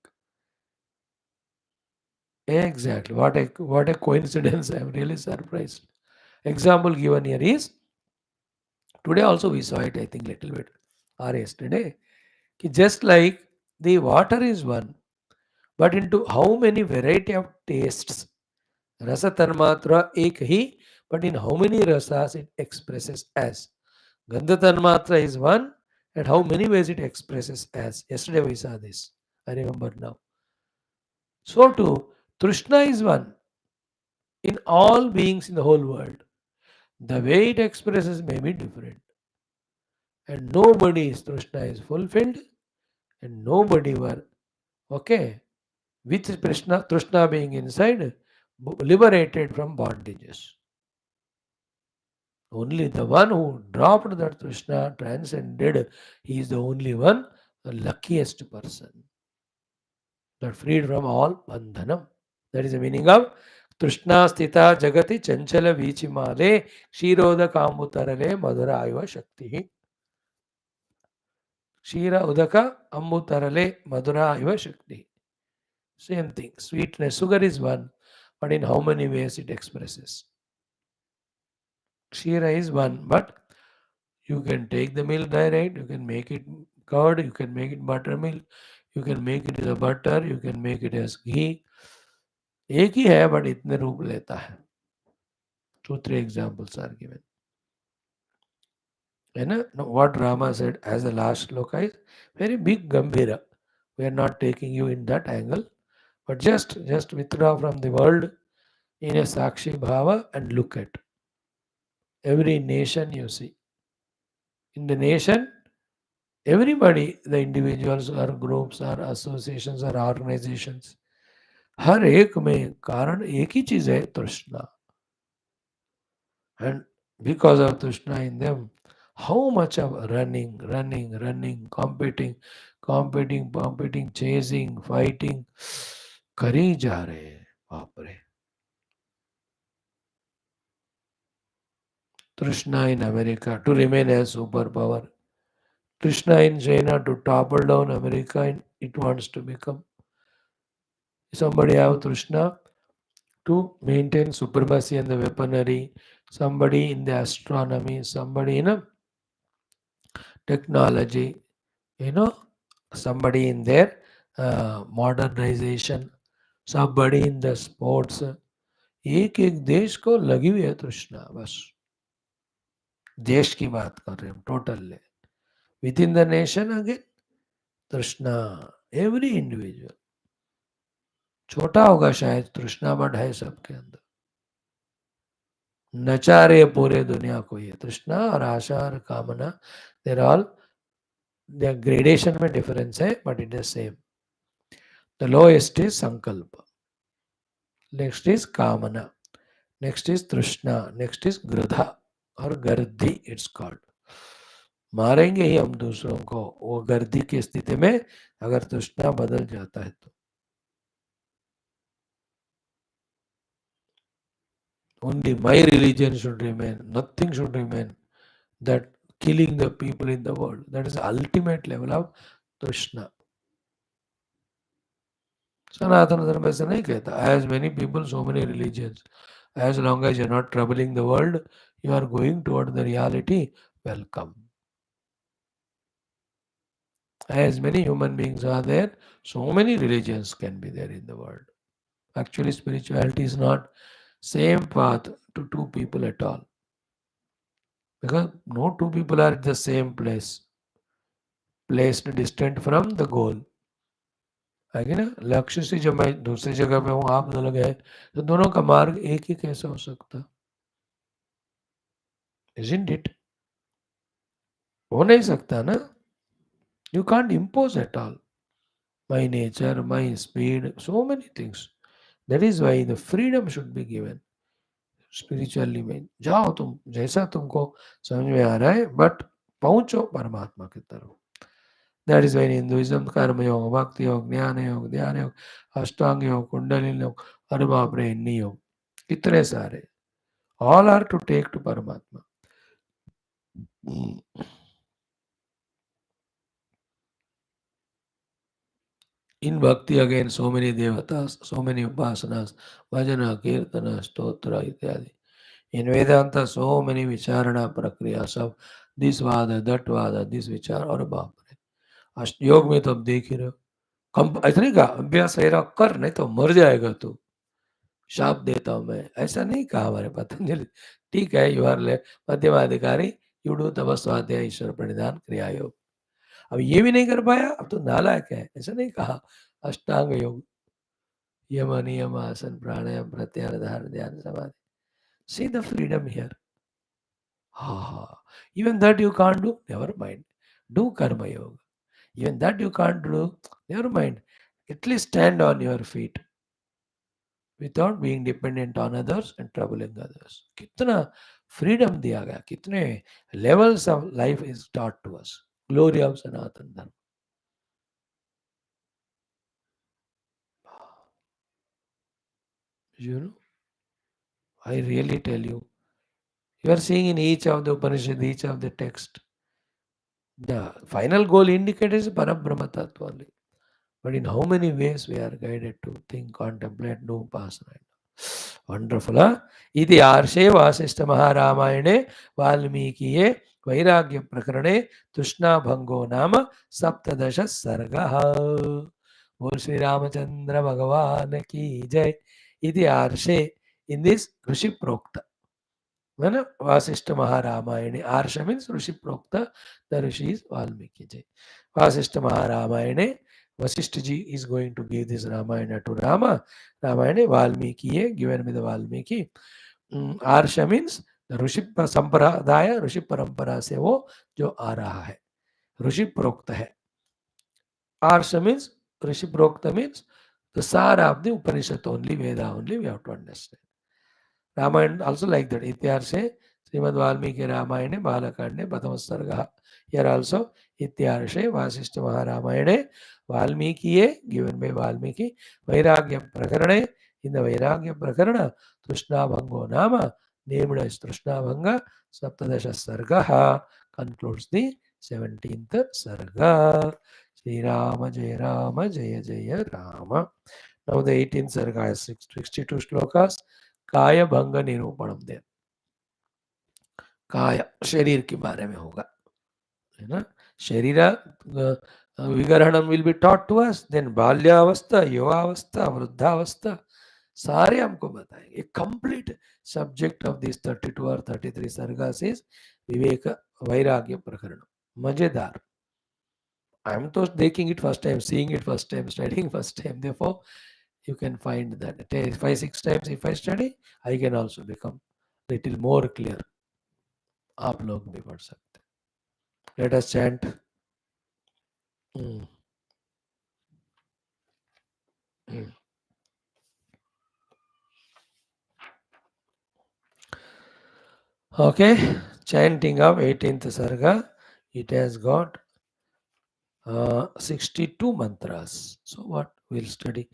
Exactly. What a coincidence. I am really surprised. Example given here is today also we saw it, I think, little bit or yesterday. Ki just like the water is one, but into how many variety of tastes. Rasa tanmatra ek hi, but in how many rasas it expresses as. Gandha tanmatra is one, and how many ways it expresses as. Yesterday we saw this. I remember now. So too, Trishna is one in all beings in the whole world. The way it expresses may be different. And nobody's Trishna is fulfilled and nobody were, okay, with Trishna being inside, liberated from bondages. Only the one who dropped that Trishna, transcended, he is the only one, the luckiest person, that freed from all bandhanam. That is the meaning of Trishna Sthita Jagati Chanchala Vichimale Kshiroda Kamutarale Madhura Iva Shakti. Kshira Udaka Ambutarale Madhura Iva Shakti. Same thing. Sweetness. Sugar is one, but in how many ways it expresses? Kshira is one, but you can take the milk direct, you can make it curd, you can make it buttermilk, you can make it as a butter, you can make it as ghee. एक ही है but इतने रूप लेता है. 2-3 examples are given. And what Rama said as the last sloka is very big Gambhira. We are not taking you in that angle, but just withdraw from the world in a Sakshi Bhava and look at every nation you see. In the nation, everybody, the individuals or groups or associations or organizations, हर एक में कारण एक ही चीज है तृष्णा. And because of Trishna in them, how much of running, competing, chasing, fighting, करे ही जा रहे हैं. बाप रे. Trishna in America to remain a superpower. Trishna in China to topple down America and it wants to become. Somebody have Trishna to maintain supremacy and the weaponry. Somebody in the astronomy, somebody in a technology, you know, somebody in their modernization, somebody in the sports. एक एक देश को लगी हुई है तृष्णा. बस देश की बात कर रहे हैं हम total. With in the nation again तृष्णा. एवरी इंडिविजुअल छोटा होगा शायद तृष्णा, बट है सबके अंदर. नचा रहे पूरे दुनिया को ये तृष्णा और आशा और कामना. देर ऑल द ग्रेडेशन में डिफरेंस है but it is same. The lowest is संकल्प, नेक्स्ट इज कामना, नेक्स्ट इज तृष्णा, नेक्स्ट इज गृधा और गर्दी इट्स कॉल्ड. मारेंगे ही हम दूसरों को वो गर्दी की स्थिति में अगर तृष्णा बदल जाता है तो. Only my religion should remain, nothing should remain. That killing the people in the world, that is the ultimate level of Trishna. सनातन धर्म ऐसा नहीं कहता. As many people, so many religions. As long as you are not troubling the world, you are going toward the reality, welcome. As many human beings are there, so many religions can be there in the world. Actually, spirituality is not same path to two people at all. Because no two people are at the same place, placed distant from the goal. आगे ना लक्ष्य से जब मैं दूसरी जगह पे हूँ, आप अलग है, तो दोनों का मार्ग एक ही कैसे हो सकता? Isn't it? हो नहीं सकता ना. You can't impose at all. My nature, my speed, so many things. That is why the freedom should be given. Spiritually में जाओ, तुम जैसा तुमको समझ में आ रहा है, बट पहुंचो परमात्मा की तरफ। दैट इज वेन हिंदुइज्म कर्म योग, भक्ति योग, ज्ञान योग, ध्यान योग, अष्टांग योग, कुंडलिनी योग, अरे बाप रे इन्हीं योग कितने सारे, all are to take to परमात्मा। In bhakti again, so many devatas, so many upasanas, bhajana, kirtana, stotra ityadi. In Vedanta, so many vicharana prakriyas of this vada, this vichar और बाप रे। अष्ट योग में तो अब देख ही रहे हो, कम ऐसा नहीं कहा अभ्यास ऐसा कर नहीं तो मर जाएगा तू, शाप देता हूं मैं, ऐसा नहीं कहा हमारे पतंजलि। ठीक है, यू आर ले मध्यमाधिकारी, यू डू तपस्वाध्याय ईश्वर प्रणिधान क्रिया योग, अब ये भी नहीं कर पाया, अब तो नालायक है, ऐसा नहीं कहा। अष्टांग योग, यम नियम आसन प्राणायाम प्रत्याहार धारण ध्यान समाधि, see the freedom here. Ha, even that you can't do, never mind. Do karma yoga. Even that you can't do, never mind. At least stand on your feet without being dependent on others and troubling others. कितना freedom दिया गया, कितने levels of life is taught to us. Glory of Sanatana Dharma. You know, I really tell you, you are seeing in each of the Upanishad, each of the text, the final goal indicated is Parabrahma Tattva only. But in how many ways we are guided to think, contemplate, do upasana. Wonderful, huh? Iti आर्षे Vasishtha महारामायणे वाल्मीकिये वैराग्य प्रकरणे तृष्णा भंगो नाम सप्तदश सर्गः। बोल श्री रामचंद्र भगवान की जय। इति आर्षे, in this ऋषि प्रोक्त, when Vaashishtha Mahaраमायणे, Arsha means Rishi Prokta, the Rishi is Valmiki Ji. Vaashishtha Mahaраमायणे, Vasishtha ji is going to give this Ramayana to Rama. Ramayana Valmiki, given by the Valmiki. Arsha means the Rishi Sampradaya, Rishi Parampara se wo जो आ रहा है, ऋषि प्रोक्त है। Arsha means Rishi Prokta means the Sara of the Upanishad only, Veda only, we have to understand. Ramayana also like that. Ityarse Srimad Valmiki Ramayane Balakande Prathama Sarga. Here also Ityarse Vaashishtha Maharamayane Valmikiye, given by Valmiki, Vairagya Prakarane, in the Vairagya Prakarana, Trushnā Bhango Nama, named as Trushnā Bhanga, Saptadasha Sarga, concludes the 17th Sarga. Sri Rama Jaya Jaya Rama. Now the 18th Sarga is 62 shlokas. काय भंग निरूपणम दे, काय शरीर के बारे में होगा, है ना। शरीर विगर्हणम will be taught to us, then बाल्यावस्था, युवावस्था, वृद्धावस्था, सारे हमको बताएंगे। कंप्लीट सब्जेक्ट ऑफ दिस 32 और 33 सर्गास इज विवेक वैराग्य प्रकरण। मजेदार। आई एम तो देखेंग it first time, seeing it first time, studying first time, therefore you can find that 5-6 times if I study, I can also become little more clear. आप लोग भी पढ़ सकते। Let us chant. Okay, chanting of 18th Sarga. It has got 62 mantras. So what we'll study?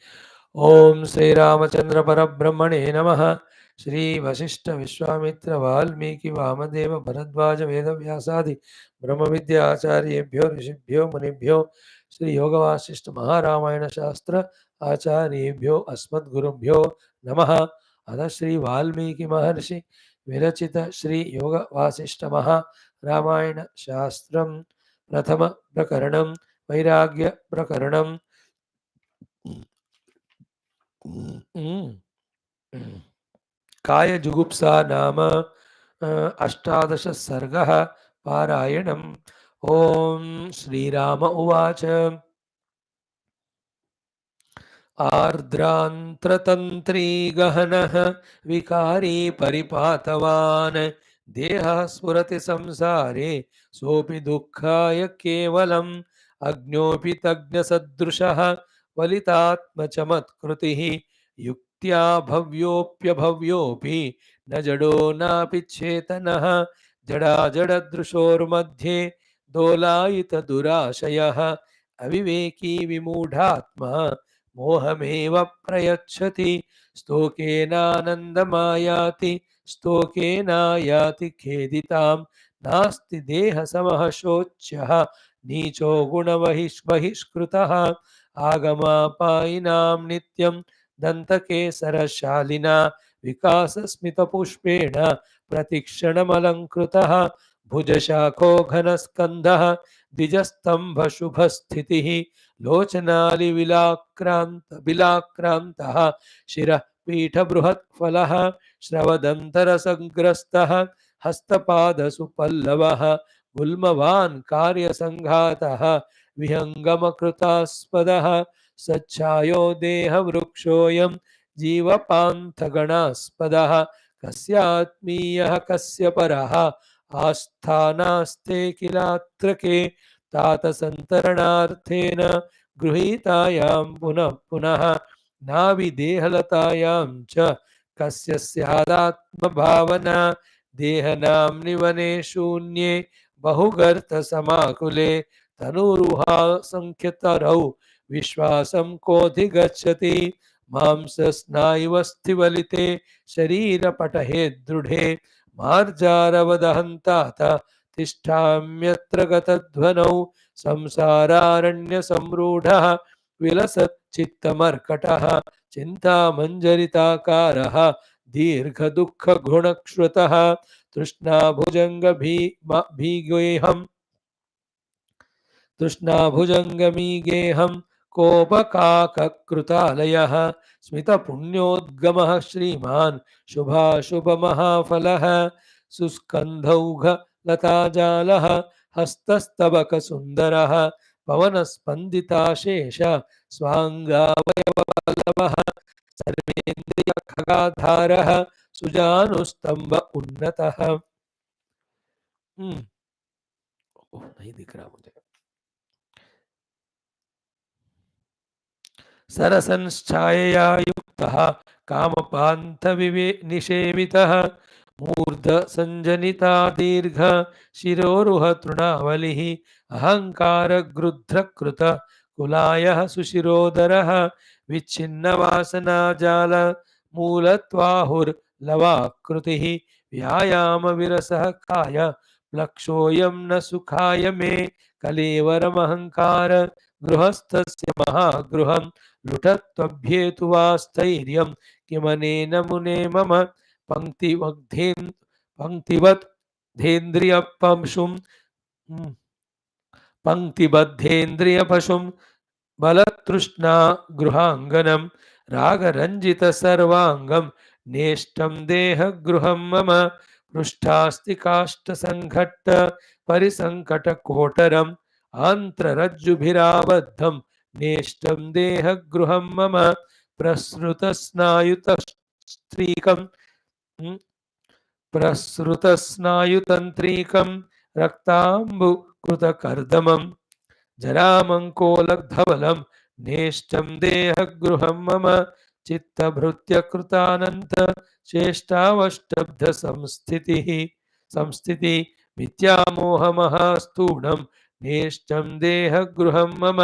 ओम श्री रामचंद्र परब्रह्मणे नमः। श्री वशिष्ठ विश्वामित्र वाल्मीकि वामदेव भरद्वाज वेद व्यासादि ब्रह्म विद्या आचार्येभ्यो ऋषिभ्यो मुनिभ्यो श्री योग वासिष्ठ महारामायण शास्त्र आचार्येभ्यो अस्मद्गुरुभ्यो नमः। अथ श्री वाल्मीकि महर्षि विरचित श्री योग वासिष्ठ महारामायण शास्त्रम प्रथम प्रकरणम वैराग्य प्रकरणम। काय जुगुप्सा नाम अष्टादश सर्गः पारायणम्। ओम श्रीराम उवाच आर्द्रान्त्रतन्त्री गहनः विकारी परिपातवान् देहः स्फुरति संसारे सोऽपि दुःखाय केवलम् अज्ञोऽपि तज्ञसदृशः वलितात्मचमत्कृतिः युक्त्या भव्योऽप्यभव्योऽपि न जडो नापि चेतनः जडाजडदृशोर्मध्ये दोलायितदुराशयः अविवेकी विमूढात्मा मोहमेव प्रयच्छति स्तोकेनानन्दमायाति स्तोकेनायाति खेदितां नास्ति देहसमः शोच्यः नीचो गुणबहिष्कृतः आगमापायिनां नित्यं दन्तकेसरशालिना विकासस्मितपुष्पेण प्रतिक्षणमलङ्कृतः भुजशाखो घनस्कन्धः द्विजस्तम्भशुभस्थितिः लोचनालिविलाक्रान्तः शिरः पीठबृहत्फलः श्रवदन्तरसंग्रस्तः हस्तपादसुपल्लवः गुल्मवान् कार्यसङ्घातः विहङ्गमकृतास्पदः सच्छायो देहवृक्षोऽयं जीवपान्थगणास्पदः कस्यात्मीयः कस्य परः आस्थानास्ते किलात्रके तातसन्तरणार्थेन गृहीतायां पुनः पुनः नाविदेहलतायां च कस्य स्यादात्मभावना देहनाम्नि वने शून्ये बहुगर्तसमाकुले तनुरुहा संख्यतरौ विश्वासं कोऽधिगच्छति मांसस्नायुवस्थिवलिते शरीरपटहे दृढे मार्जारवदहन्तात तिष्ठाम्यत्र गतध्वनौ संसारारण्यसम्रूढः विलसच्चित्तमर्कटः चिन्तामञ्जरिताकारः दीर्घदुःखगुणश्रुतः तृष्णाभुजङ्गभीगेऽहं तृष्णाभुजङ्गमीगेऽहं कोपकाककृतालयः स्मितपुण्योद्गमः श्रीमान् शुभाशुभमहाफलः सुस्कन्धौघलताजालः हस्तस्तबकसुन्दरः पवनस्पन्दिताशेष स्वाङ्गावयवल्लभः सर्वेन्द्रियखगाधारः सुजानुस्तम्भ उन्नतः। नहीं दिख रहा मुझे। सरसंश्चायया युक्तः कामपान्थनिषेवितः मूर्धसञ्जनिता दीर्घ शिरोरुह तृणावलिः अहङ्कारगृध्रकृत कुलायः सुशिरोदरः विच्छिन्नवासनाजाल मूलत्वाहुर्लवाकृतिः व्यायामविरसः काय प्लक्षोऽयं न सुखाय मे कलेवरमहङ्कार गृहस्थस्य महागृहं लुठत्वभ्येतु वा स्थैर्यं किमनेन मुने मम पंक्तिबद्धेन्द्रियपशुं बलतृष्णा गृहाङ्गनं रागरञ्जितसर्वाङ्गं नेष्टं देहगृहं मम पृष्ठास्ति काष्ठसङ्घट्ट परिसङ्कटकोटरम् आन्त्ररज्जुभिराबद्धं नेष्टं देहगृहं मम प्रसृतस्नायुतन्त्रीकं रक्ताम्बुकृतकर्दमं जरामङ्कोलधवलं नेष्टं देहगृहं मम चित्तभृत्यकृतानन्त चेष्टावष्टब्ध संस्थिति मिथ्यामोहमहास्तूणं नेष्टं देहगृहं मम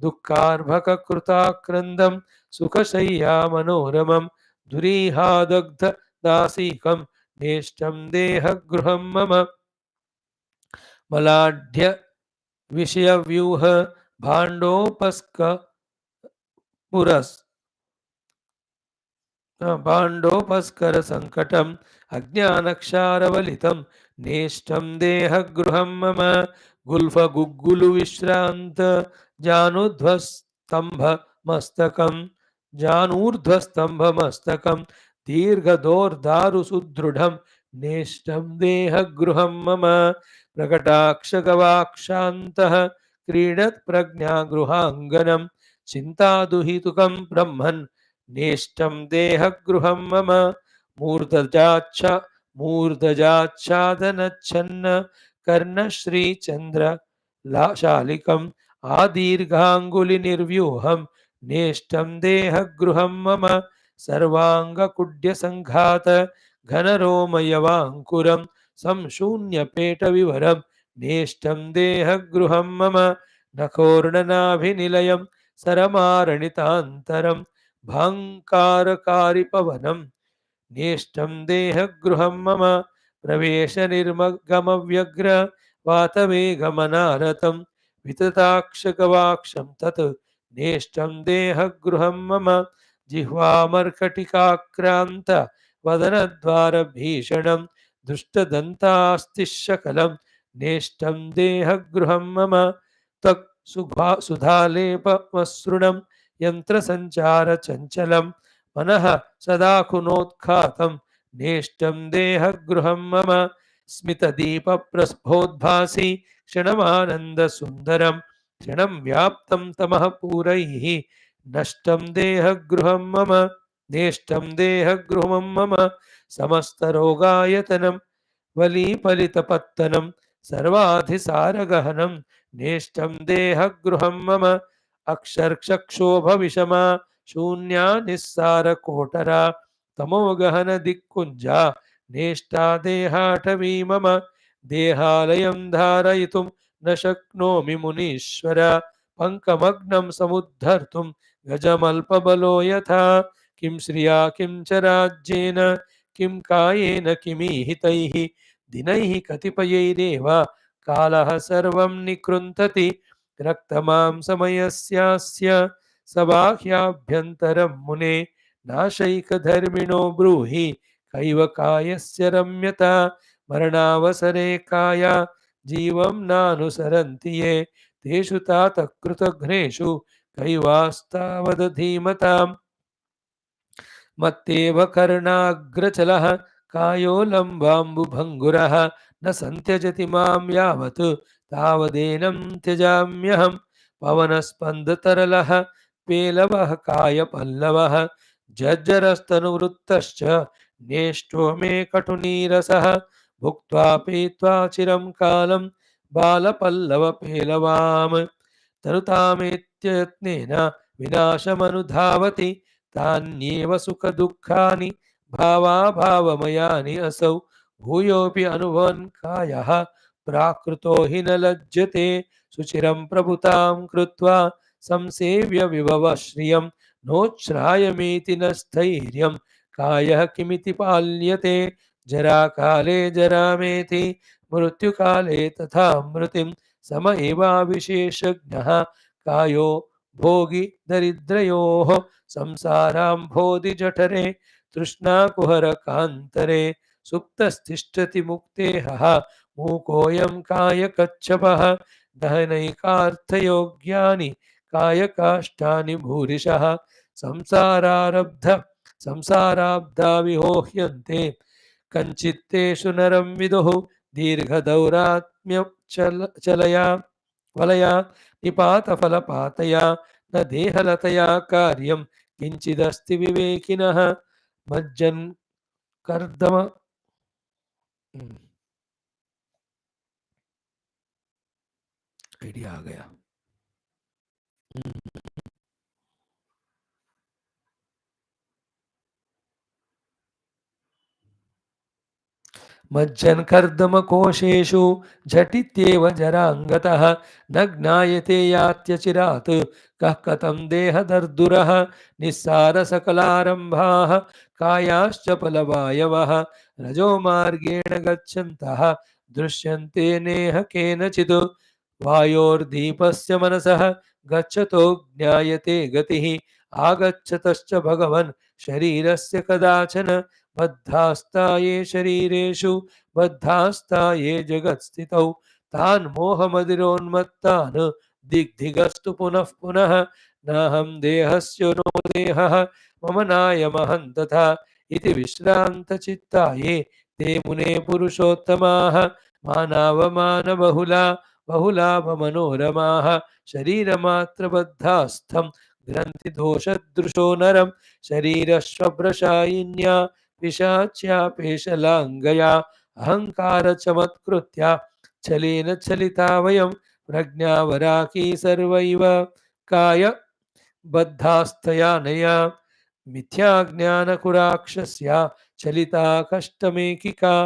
दुःखार्भककृताक्रन्दं सुखशय्या मनोरमं दुरीहादग्धदासीकं नेष्टं देहगृहं मम मलाढ्य विषयव्यूह भाण्डोपस्क भाण्डोपस्करसङ्कटम् अज्ञानक्षारवलितं नेष्टं देहगृहं मम गुल्फगुग्गुलुविश्रान्त जानूर्ध्वस्तम्भमस्तकं दीर्घदोर्दारुसुदृढं नेष्टं देहगृहं मम प्रकटाक्षगवाक्षान्तः क्रीडत्प्रज्ञागृहाङ्गनं चिन्तादुहितुकं ब्रह्मन् नेष्टं देहगृहं मम मूर्धजाच्छादनच्छन्न कर्णश्रीचन्द्रशालिकम् आदीर्घाङ्गुलिनिर्व्यूहं नेष्टं देहगृहं मम सर्वाङ्गकुड्यसङ्घात घनरोमयवाङ्कुरं संशून्यपेटविवरं नेष्टं देहगृहं मम नखोर्णनाभिनिलयं सरमारणितान्तरं भाङ्कारकारिपवनं नेष्टं देहगृहं मम प्रवेशनिर्मगमव्यग्र वातवेगमनारतं वितताक्षगवाक्षं तत् नेष्टं देहगृहं मम जिह्वामर्कटिकाक्रान्त वदनद्वारभीषणं दुष्टदन्तास्तिशकलं नेष्टं देहगृहं मम त्वक् सुधालेपमसृणं यन्त्रसञ्चारचञ्चलं मनः सदा कुनोत्खातं नेष्टं देहगृहं मम स्मितदीपप्रस्फोद्भासि क्षणमानन्दसुन्दरं क्षणं व्याप्तं तमः पूरैः नष्टं देहगृहं मम नेष्टं देहगृहं मम समस्तरोगायतनं वलीफलितपत्तनं सर्वाधिसारगहनं नेष्टं देहगृहं मम अक्षरक्षोभविषमा शून्या निस्सारकोटरा तमोगहनदिक्कुञ्जा नेष्टा देहाटवी मम देहालयं धारयितुं न शक्नोमि मुनीश्वर पङ्कमग्नं समुद्धर्तुं गजमल्पबलो यथा किं श्रिया किं च राज्येन किं कायेन किमीहितैः दिनैः कतिपयैरेव कालः सर्वं निकृन्तति रक्तमांसमयस्यास्य सबाह्याभ्यन्तरं मुने नाशैकधर्मिणो ब्रूहि कैव कायस्य रम्यता मरणावसरे काया जीवं नानुसरन्ति ये तेषु तात कृतघ्नेषु कैवास्तावदधीमताम् मत्तेव कर्णाग्रचलः कायो लम्बाम्बुभङ्गुरः न सन्त्यजति मां यावत् तावदेनं त्यजाम्यहं पवनस्पन्दतरलः पेलवः कायपल्लवः जर्जरस्तनुवृत्तश्च नेष्टो मे कटुनीरसः भुक्त्वा पीत्वा चिरं कालं बालपल्लवपेलवाम् तनुतामेत्ययत्नेन विनाशमनुधावति तान्येव सुखदुःखानि भावाभावमयानि असौ भूयोऽपि अनुभवन् कायः प्राकृतो हि न लज्जते सुचिरं प्रभुतां कृत्वा संसेव्य विभव श्रियं नोच्छ्रायमेति न स्थैर्यं कायः किमिति पाल्यते जराकाले जरामेति मृत्युकाले तथा मृतिं सम एवाविशेषज्ञः कायो भोगी दरिद्रयोः संसाराम्भोधिजठरे तृष्णाकुहरकान्तरे सुप्तस्तिष्ठति मुक्तेहः मूकोऽयं कायकच्छपः दहनैकार्थयोग्यानि कायकाष्ठानि भूरिशः संसाराब्धा विहोह्यन्ते कञ्चित्तेषु नरं विदुः दीर्घदौरात्म्यचलया वलया निपातफलपातया न देहलतया कार्यं किंचिदस्ति विवेकिनः मज्जन कर्दम आइडिया आ गया। मज्जन्कर्दमकोशेषु झटित्येव जराङ्गतः न ज्ञायते यात्यचिरात् कः कथं देहदर्दुरः निस्सारसकलारम्भाः कायाश्च फलवायवः रजोमार्गेण गच्छन्तः दृश्यन्ते नेह केनचित् वायोर्दीपस्य मनसः गच्छतो ज्ञायते गतिः आगच्छतश्च भगवन् शरीरस्य कदाचन बद्धास्ता ये शरीरेषु बद्धास्ता ये जगत्स्थितौ तान् मोहमदिरोन्मत्तान् दिग्धिगस्तु पुनः पुनः नाहं देहस्य नो देहः मम नायमहं तथा इति विश्रान्तचित्ता ये ते मुने पुरुषोत्तमाः मानावमानबहुला बहुलाभमनोरमाः शरीरमात्रबद्धास्थं ग्रन्थिदोषदृशो नरं शरीरश्वभ्रशायिन्या पिशाच्यापेशलाङ्गया अहङ्कारचमत्कृत्या छलेन चलिता वयं प्रज्ञावराकी सर्वैव काय बद्धास्तया नया मिथ्याज्ञानकुराक्षस्या चलिता कष्टमेकिका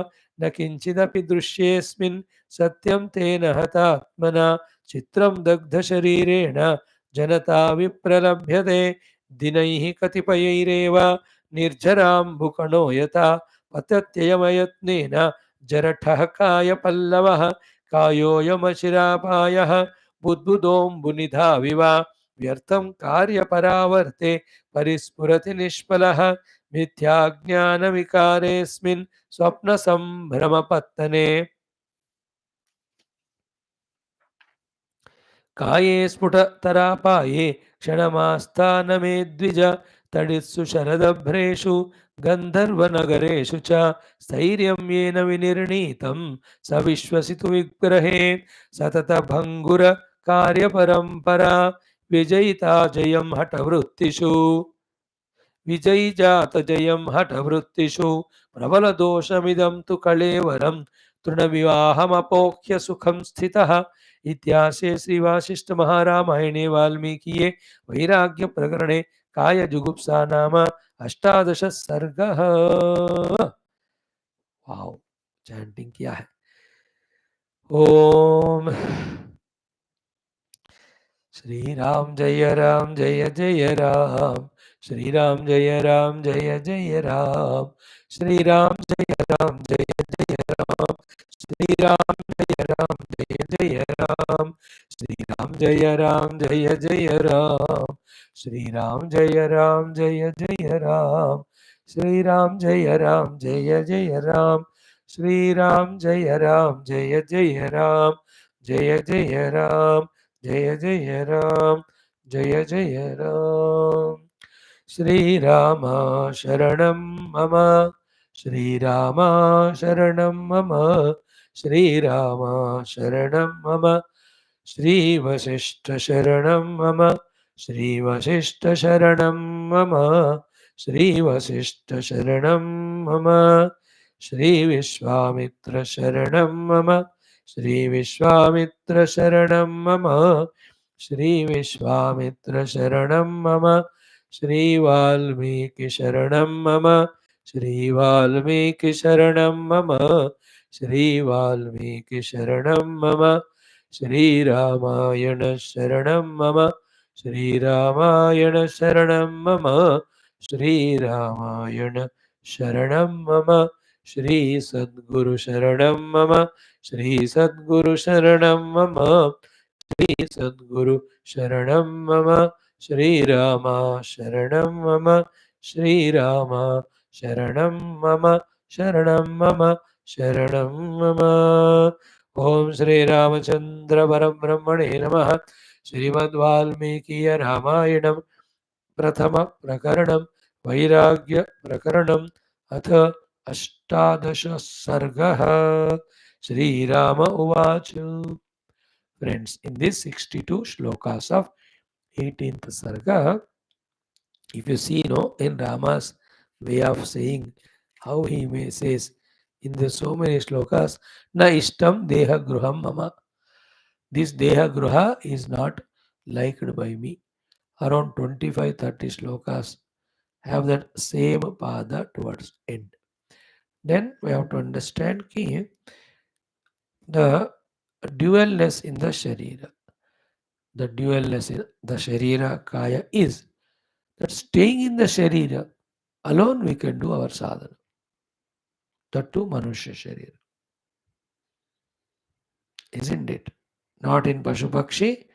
न किंचिदपि दृश्येऽस्मिन् सत्यं तेन हतात्मना चित्रं दग्धशरीरेण जनता विप्रलभ्यते दिनैः कतिपयैरेव निर्झराम्बुकणो यथा पतत्ययमयत्नेन जरठः कायपल्लवः कायोऽयमशिरापायः बुद्बुदोऽम्बुनिधाविव व्यर्थं कार्यपरावर्ते परिस्फुरति निष्फलः मिथ्याज्ञानविकारेऽस्मिन् स्वप्नसम्भ्रमपत्तने काये स्फुटतरापाये क्षणमास्थानमे द्विज तडित्सु शरदभ्रेषु गन्धर्वनगरेषु च स्थैर्यं येन विनिर्णीतं स विश्वसितु विग्रहे सततभङ्गुरकार्यपरम्परा विजयिता जयं हठवृत्तिषु विजयी जात जयं हठवृत्तिषु प्रबलदोषमिदं तु कळेवरं तृणविवाहमपोक्ष्य सुखं स्थितः इत्यासे श्रीवासिष्ठ महारामायणे वाल्मीकिये वैराग्य प्रकरणे काय जुगुप्सा नाम 18 सर्गः। वाओ, चैंटिंग किया है। ओम श्री राम जय जय राम, श्री राम जय जय राम, श्री राम जय जय राम, श्री राम जय जय राम, श्री राम जय जय राम, श्री राम जय जय राम, श्री राम जय जय राम, श्री राम जय जय राम, जय जय राम, जय जय राम, जय जय राम। श्री राम शरणं मम, श्री राम शरणं मम, श्री राम शरणं मम, श्री वशिष्ठ शरणं मम, श्री वशिष्ठ शरणं मम, श्री वशिष्ठ शरणं मम, श्री विश्वामित्र शरणं मम, श्री विश्वामित्र शरणं मम, श्री विश्वामित्र शरणं मम, श्री वाल्मीकि शरणं मम, श्री वाल्मीकि शरणं मम, श्री वाल्मीकि शरणं मम, श्री रामायण शरणं मम, श्री रामायण शरणं मम, श्री रामायण शरणं मम, श्री सद्गुरु शरणं मम, श्री सद्गुरु शरणं मम, श्री सद्गुरु शरणं मम, श्री राम शरणं मम, श्री राम शरणं मम, शरणं मम, शरणं मम। ओम श्री रामचंद्र परब्रह्मणे नमः। श्रीमद्वाल्मीकीय रामायणं प्रथम प्रकरणं वैराग्य प्रकरणम् अथ 18 सर्गः। श्रीराम उवाच। Friends, in these 62 shlokas of 18th sarga, if you see, in Rama's way of saying, how he may says in the so many shlokas, na ishtam deha gruham mama. This deha gruha is not liked by me. Around 25-30 shlokas have that same pada towards end. Then we have to understand ki the dualness in the sharira. The dualness in the sharira kaya is that staying in the sharira alone we can do our sadhana. That too manushya sharira. Isn't it? Not in Pashu Pakshi,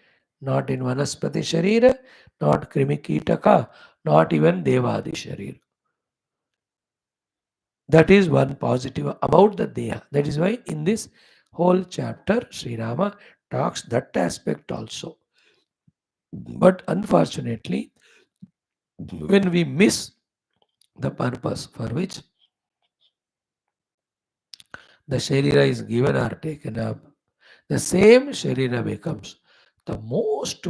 not in Vanaspati sharira, not Krimi Kitaka, not even Devadi sharira. That is one positive about the Deha. That is why in this whole chapter, Sri Rama talks that aspect also. But unfortunately, when we miss the purpose for which the sharira is given or taken up, the same sharira becomes the most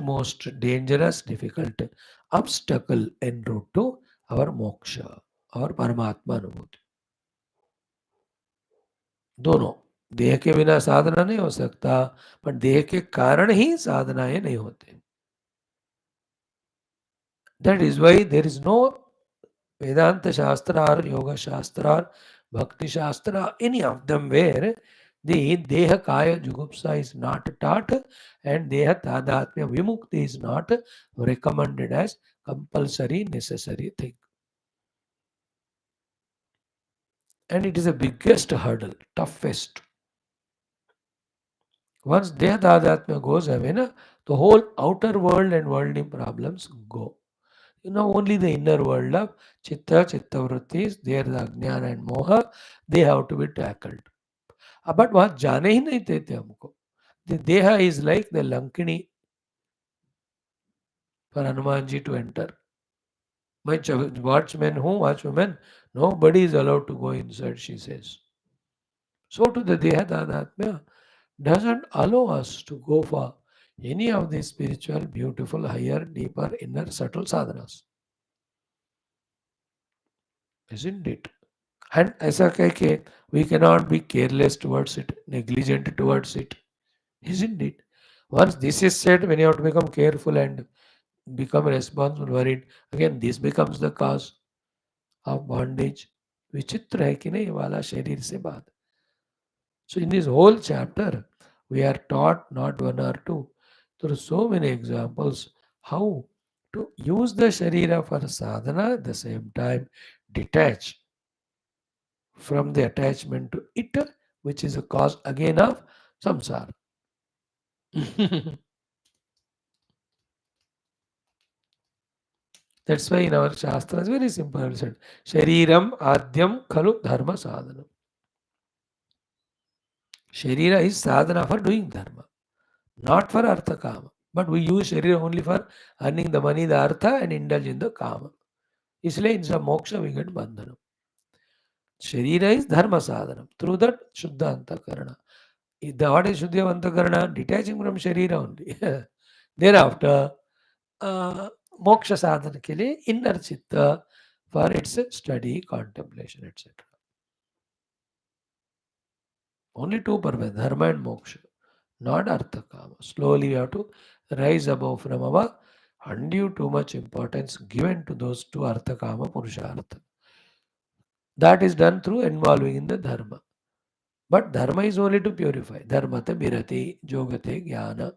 dangerous, difficult obstacle en route to our moksha, our Paramatma Anubhuti. दोनों देह के बिना साधना नहीं हो सकता, पर देह के कारण ही साधनाएं नहीं होते. That is why there is no Vedanta Shastra or Yoga Shastra or Bhakti Shastra, any of them where the Deha Kaya Jugupsa is not taught and Deha Tadatmya Vimukti is not recommended as compulsory necessary thing. And it is the biggest hurdle, toughest. Once Deha Tadatmya goes away, na, the whole outer world and worldly problems go. You know, only the inner world of Chitta Vrittis, there the Ajnana and Moha, they have to be tackled. But वहां जाने ही नहीं देते हमको. The Deha is like the Lankini for Hanumanji to enter. My watchman, who watchwoman, nobody is allowed to go inside, she says. So to the Deha Tadatmya doesn't allow us to go for any of these spiritual, beautiful, higher, deeper, inner, subtle sadhanas. Isn't it? And ऐसा कह के we cannot be careless towards it, negligent towards it. Isn't it? Once this is said, when you have to become careful and become responsible, worried, again this becomes the cause of bondage. विचित्र है कि नहीं वाला शरीर से बात. So in this whole chapter, we are taught not one or two, through so many examples, how to use the sharira for sadhana, at the same time detach from the attachment to it, which is a cause again of samsara. That's why in our Shastras, very simple, said, Shariram Adyam Khalu Dharma Sadhanam. Sharira is sadhana for doing dharma, not for artha kama. But we use sharira only for earning the money, the artha, and indulge in the kama. इसलिए instead of moksha we get bandhanam. Sharira is dharma sadhanam. Through that, shuddha antakarana. What is shuddha antakarana? Detaching from sharira only. Thereafter, moksha sadhana के लिए inner chitta for its study, contemplation, etc. Only two purposes, dharma and moksha, not artha kama. Slowly we have to rise above from our undue too much importance given to those two artha kama purushartha. That is done through involving in the dharma. But dharma is only to purify. Dharmata birati, jogate, jnana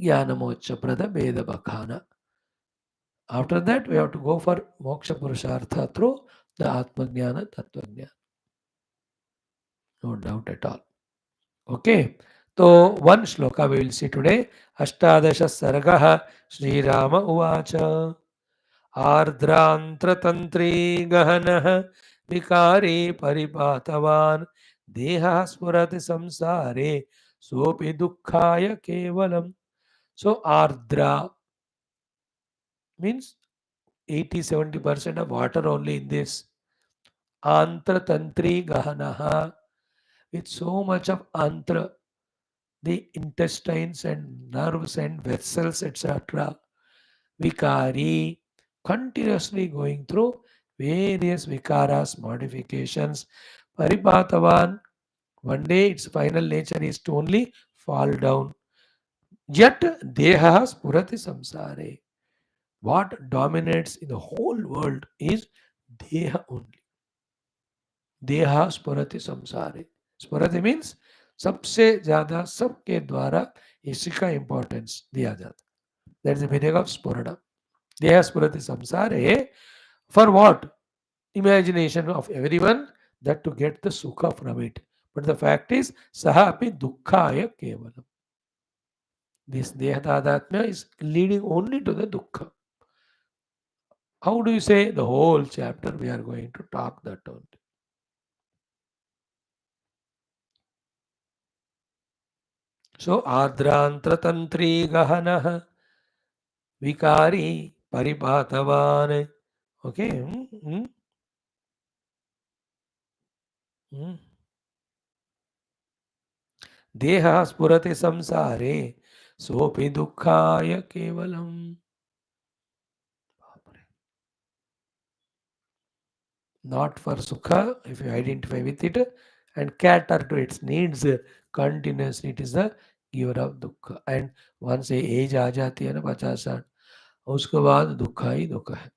moksha prada veda bakhana. After that, we have to go for moksha purushartha through the atma jnana, tattva jnana. No doubt at all. Okay. So one shloka we will see today. Ashtadasha sargah Sri Rama uvacha Ardrantra gahanah vikari paripatavan deha spurati samsare sopi dukkhaya kevalam. So Ardra means 80-70% of water only in this. Antra tantri gahanah, with so much of antra, the intestines and nerves and vessels, etc. Vikari, continuously going through various vikaras, modifications. Paripatavan, one day its final nature is to only fall down. Yet deha spurati samsare. What dominates in the whole world is deha only. Deha spurati samsare. Spurati means सबसे ज्यादा सबके द्वारा इसी का importance दिया जाता. That is the meaning of spurana. Deha spurati samsare. For what? Imagination of everyone, that to get the sukha from it. But the fact is, saha api dukkhaya kevalam. This dehatadhatmya is leading only to the dukkha. How do you say? The whole chapter we are going to talk that only. So, adrantra tantri gahanah vikari paripatavan. Okay. Deha spurati samsare sopi dukkhaya kevalam. Not for sukha, if you identify with it and cater to its needs continuously, it is the giver of dukkha. And once age आ जाती है ना 50-60, उसके बाद दुखा ही दुखा है.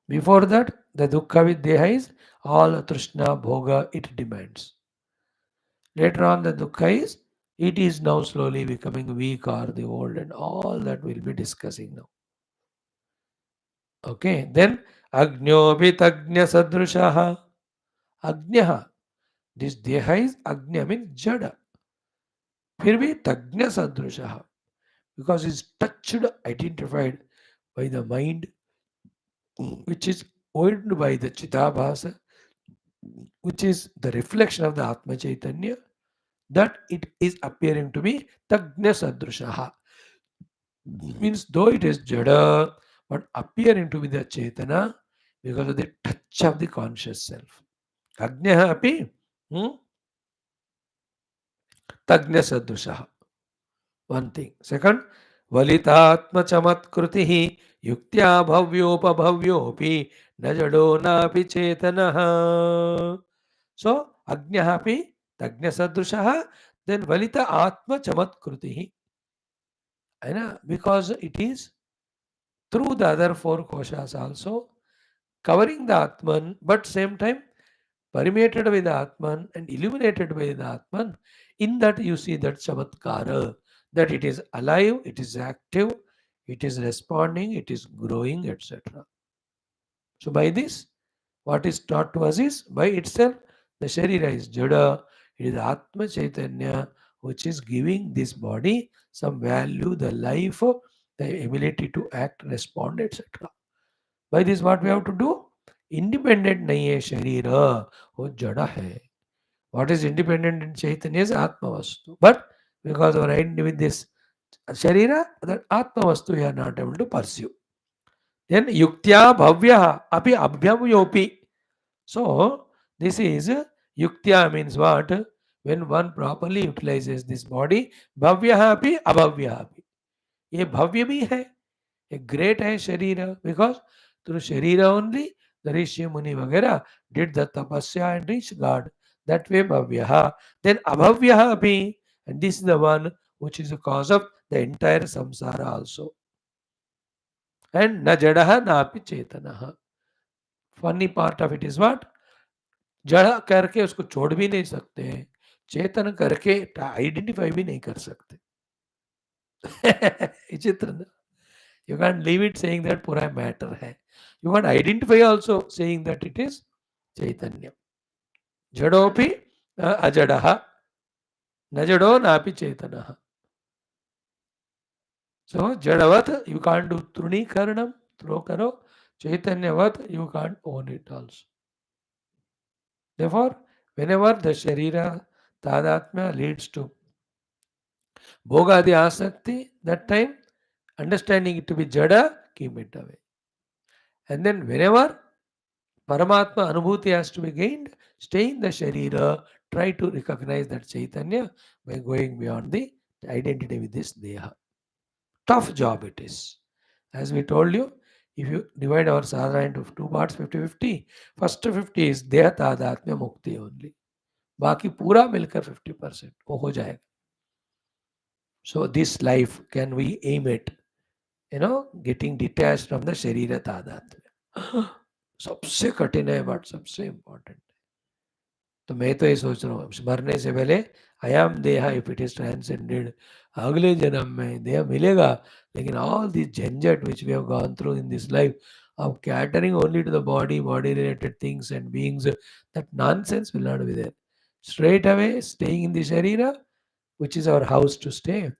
Before that, the dukkha with deha is all trishna, bhoga, it demands. Later on, the dukkha is it is now slowly becoming weak or the old, and all that we'll be discussing now. Okay, then Agnobhitagnya Sadrushaha. Agnya. This deha is Agnya means Jada. फिर भी तज्ञ sadrushaha because it's touched, identified by the mind, which is owned by the Chidabhasa, which is the reflection of the Atma Chaitanya, that it is appearing to be Tagna Sadrushaha. Means though it is Jada, but appearing to be the Chaitana because of the touch of the conscious self. Agnya api Tagna Sadrushaha. One thing. Second, Valitatma Chamatkrutihi Yuktya Bhavyopabhavyopi Najado Napi Chetanaha. So, Agnya Tagnya Sadrushaha, then Valita Atma Chamatkrutihi. Because it is through the other four koshas also covering the Atman, but same time permeated by the Atman and illuminated by the Atman. In that you see that Chamatkara, that it is alive, it is active, it is responding, it is growing, etc. So by this, what is taught to us is by itself, the Sharira is Jada, it is Atma Chaitanya which is giving this body some value, the life, the ability to act, respond, etc. By this, what we have to do? Independent nahi hai sharira, wo jada hai. What is independent in Chaitanya is Atma Vastu. But because of our identity with this Sharira, that Atma Vastu we are not able to pursue. Then Yuktya Bhavya api Abhyam Yopi. So this is Yuktya means what? When one properly utilizes this body, Bhavya api Abhavya api. ये भव्य भी है, a great hai Sharira, because through Sharira only the Rishi Muni Vagera did the tapasya and reached God. That way Bhavyaha. Then Abhavyaha Abhi, and this is the one which is the cause of the entire samsara also. And na jadaha na api chetanaha. Funny part of it is what? जड़ा करके उसको छोड़ भी नहीं सकते हैं, चेतन करके identify भी नहीं कर सकते. विचित्र ना. You can't leave it saying that pura matter hai. You can't identify also saying that it is Chaitanya. Jadopi ajadaha. Najado napi Chaitanaha. So Jadavat you can't do Truni Karanam, throw karo. Chaitanyavat you can't own it also. Therefore, whenever the Sharira Tadatmya leads to Bhogadi Asakti, that time understanding it to be Jada, keep it away. And then whenever Paramatma Anubhuti has to be gained, stay in the Sharira, try to recognize that Chaitanya by going beyond the identity with this Deha. Tough job it is. As we told you, if you divide our sadhana into two parts, 50-50, first 50 is Deha Tadatmya Mukti only. बाकी पूरा मिलकर 50% वो हो जाएगा. So this life can we aim at, getting detached from the Sharira Tadatmya. सबसे कठिन है but सबसे इम्पोर्टेंट. तो मैं तो ये सोच रहा हूँ मरने से पहले आई एम देहा इफ इट इज ट्रांसेंडेड, अगले जन्म में देहा मिलेगा, लेकिन ऑल दिस झंझट which we have gone through in this life of catering only to the body related things and beings, that nonsense will not be there. Straight away staying in the Sharira, which is our house to stay,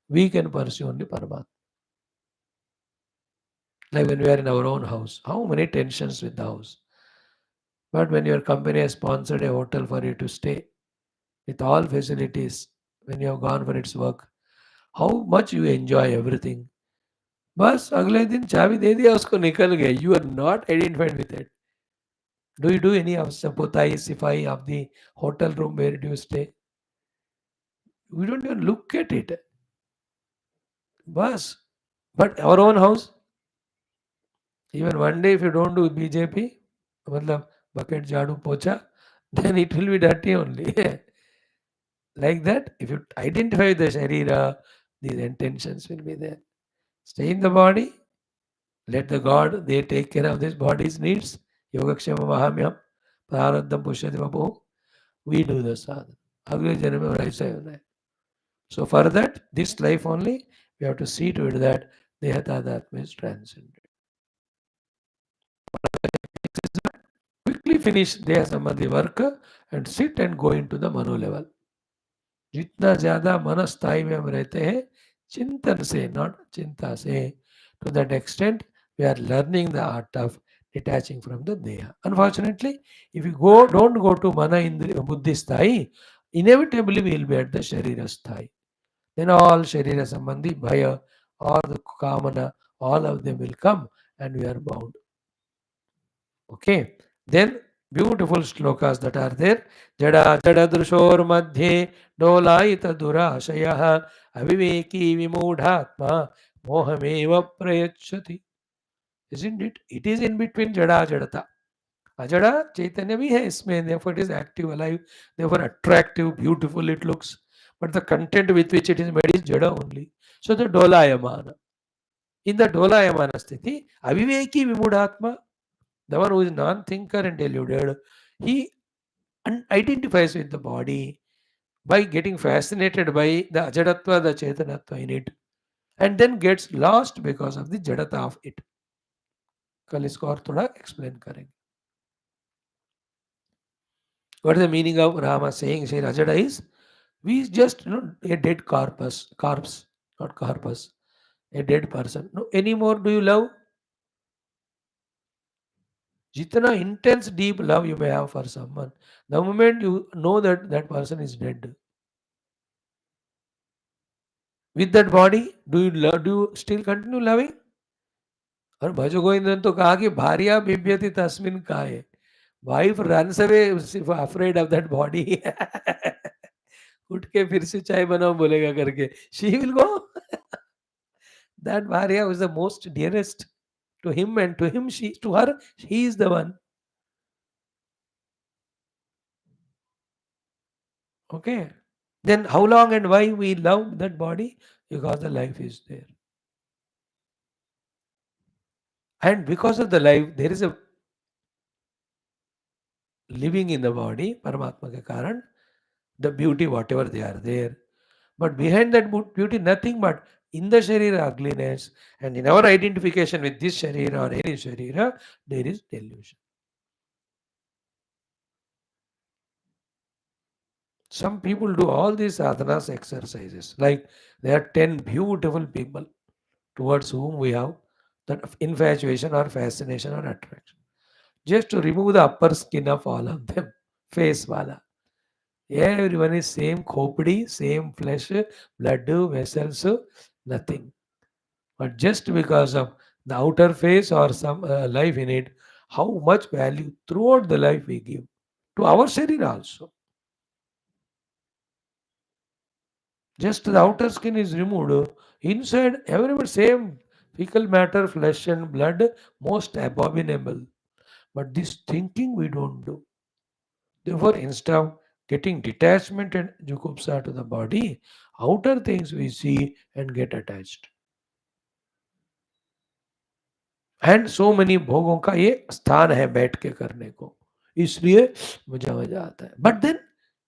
we can pursue only Paramatma. Like when we are in our own house, how many tensions with the house. But when your company has sponsored a hotel for you to stay with all facilities, when you have gone for its work, how much you enjoy everything. बस अगले दिन चाबी दे दिया उसको निकल गया. You are not identified with it. Do you do any of sapotai, sifai of the hotel room where do you stay? We don't even look at it. बस. But our own house, even one day if you don't do BJP, मतलब bucket झाड़ू पोछा, then it will be dirty only. Like that, if you identify the Sharira, these intentions will be there. Stay in the body, Let the God, they take care of this body's needs. Yogakshema Mahamyam, Praraddham Pushyati Vapu. We do the sadhana. अगले जन्म में ऐसा ही होना है. So for that, this life only, we have to see to it that Deha Tadatma is transcended. Quickly finish Deha Samadhi work and sit and go into the Mano level. जितना ज़्यादा मन स्थाई में हम रहते हैं, चिंतन से, not चिंता से, to that extent, we are learning the art of detaching from the Deha. Unfortunately, if you don't go to Mana in the Buddhi sthai, inevitably we will be at the Sharira sthai. Then all Sharira Sambandhi, Bhaya, or the Kamana, all of them will come and we are bound. Okay. Then beautiful shlokas that are there. Jada jada drushor madhye dolaita durashayah aviveki vimudhatma mohameva prayachati. Isn't it? It is in between jada jadata. Ajada Chaitanya bhi hai isme, therefore it is active, alive, therefore attractive, beautiful it looks. But the content with which it is made is jada only. So the dolayamana. In the dolayamana sthiti, aviveki vimudhatma, the one who is non-thinker and deluded, he identifies with the body by getting fascinated by the ajadatva, the chetanatva in it, and then gets lost because of the jadata of it. कल इसको और थोड़ा explain करेंगे. What is the meaning of Rama saying Sri Rajada is, we just a dead corpse, not corpus, a dead person. No anymore do you love. Jitna intense deep love you may have for someone, the moment you know that that person is dead, with that body, do you still continue loving? और भज गोविंदन तो कहा कि भार्या बिभ्यति तस्मिन काये. Wife runs away afraid of that body. उठ के फिर से चाय बनाओ बोलेगा करके. She will go. That Bharya was the most dearest to him, and to him, to her, he is the one. Okay. Then how long and why we love that body? Because the life is there. And because of the life, there is a living in the body, Paramatma ke karan, the beauty, whatever they are there. But behind that beauty, nothing but in the Sharira ugliness, and in our identification with this Sharira or any Sharira, there is delusion. Some people do all these sadhanas exercises, like there are 10 beautiful people towards whom we have that infatuation or fascination or attraction. Just to remove the upper skin of all of them, face wala. Everyone is same khopdi, same flesh, blood, vessels, nothing. But just because of the outer face or some life in it, how much value throughout the life we give to our Sharira also. Just the outer skin is removed. Inside, everybody same fecal matter, flesh and blood, most abominable. But this thinking we don't do. Therefore, instead of getting detachment and jugupsa to the body, outer things we see and get attached. And so many भोगों का ये स्थान है बैठ के करने को, इसलिए मजा आता है. But then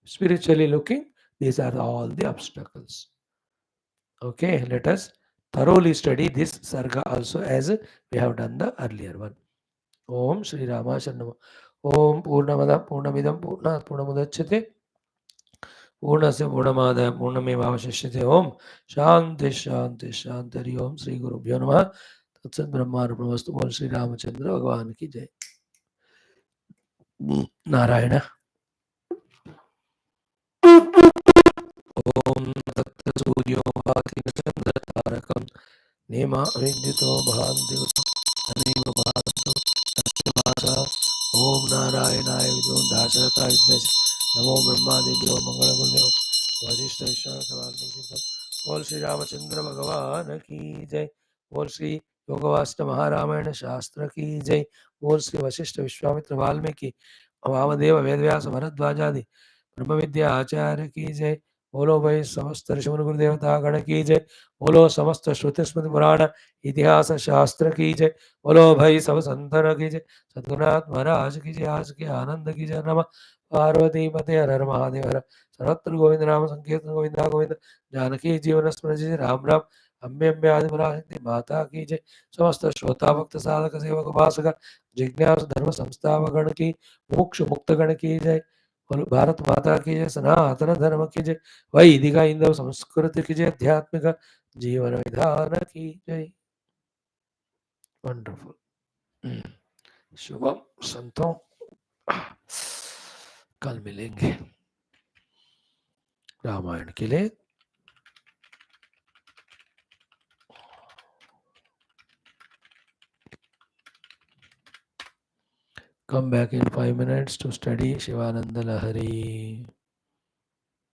spiritually looking, these are all the obstacles. Okay, let us thoroughly study this sarga also as we have done the earlier one. Om Shri Rama Sharnam. Om Purnamada Purnamidam Purnat Purnamudachyate Purnasya Purnamada Purnameva Vashishtha. Om Shanti Shanti Shanti. Om Shri Gurubhyo Namaha. तत्सत ब्रह्मार्पणमस्तु. बोल श्री रामचंद्र भगवान की जय. नारायण. ओम तत्र सूर्यो भाति चंद्र तारकम नेमा विद्युतो भान्ति तमेव भान्तो तस्य भाषा. ओम नारायणाय विदो दाशरथाय विद्महे नमो ब्रह्मादिभ्यो मंगलगुणदेव वशिष्ठ वाल्मीकि. बोल श्री रामचंद्र भगवान की जय. बोल श्री योगवासिष्ठ महारामायण शास्त्र की जय. बोल श्री वशिष्ठ विश्वामित्र वाल्मीकि वामदेव वेदव्यास भरद्वाजादि ब्रह्म विद्या आचार्य की जय. बोलो भाई समस्त ऋषि मुनि गुरु देवता गण की जय। बोलो समस्त श्रुति स्मृति पुराण इतिहास शास्त्र की जय। बोलो भाई सब संतन की जय। सद्गुरुनाथ महाराज की जय। आज के आनंद की जय। नमः पार्वती पते हर हर महादेव हर। सर्वत्र गोविंद नाम संकीर्तन गोविंदा गोविंद। जानकी जीवन स्मरण जय राम राम। अम्बे अम्बे आदि पराशक्ति माता की जय। समस्त श्रोता भक्त साधक सेवक उपासक जिज्ञासु धर्म संस्थापक गण की मोक्ष मुक्त गण की जय। बोलो भारत माता की जय। सनातन धर्म की जय। वैदिक हिंदू संस्कृति की जय। आध्यात्मिक जीवन विधान की जय। वंडरफुल। शुभम संतों, कल मिलेंगे रामायण के लिए। Come back in 5 minutes to study Shivananda Lahari.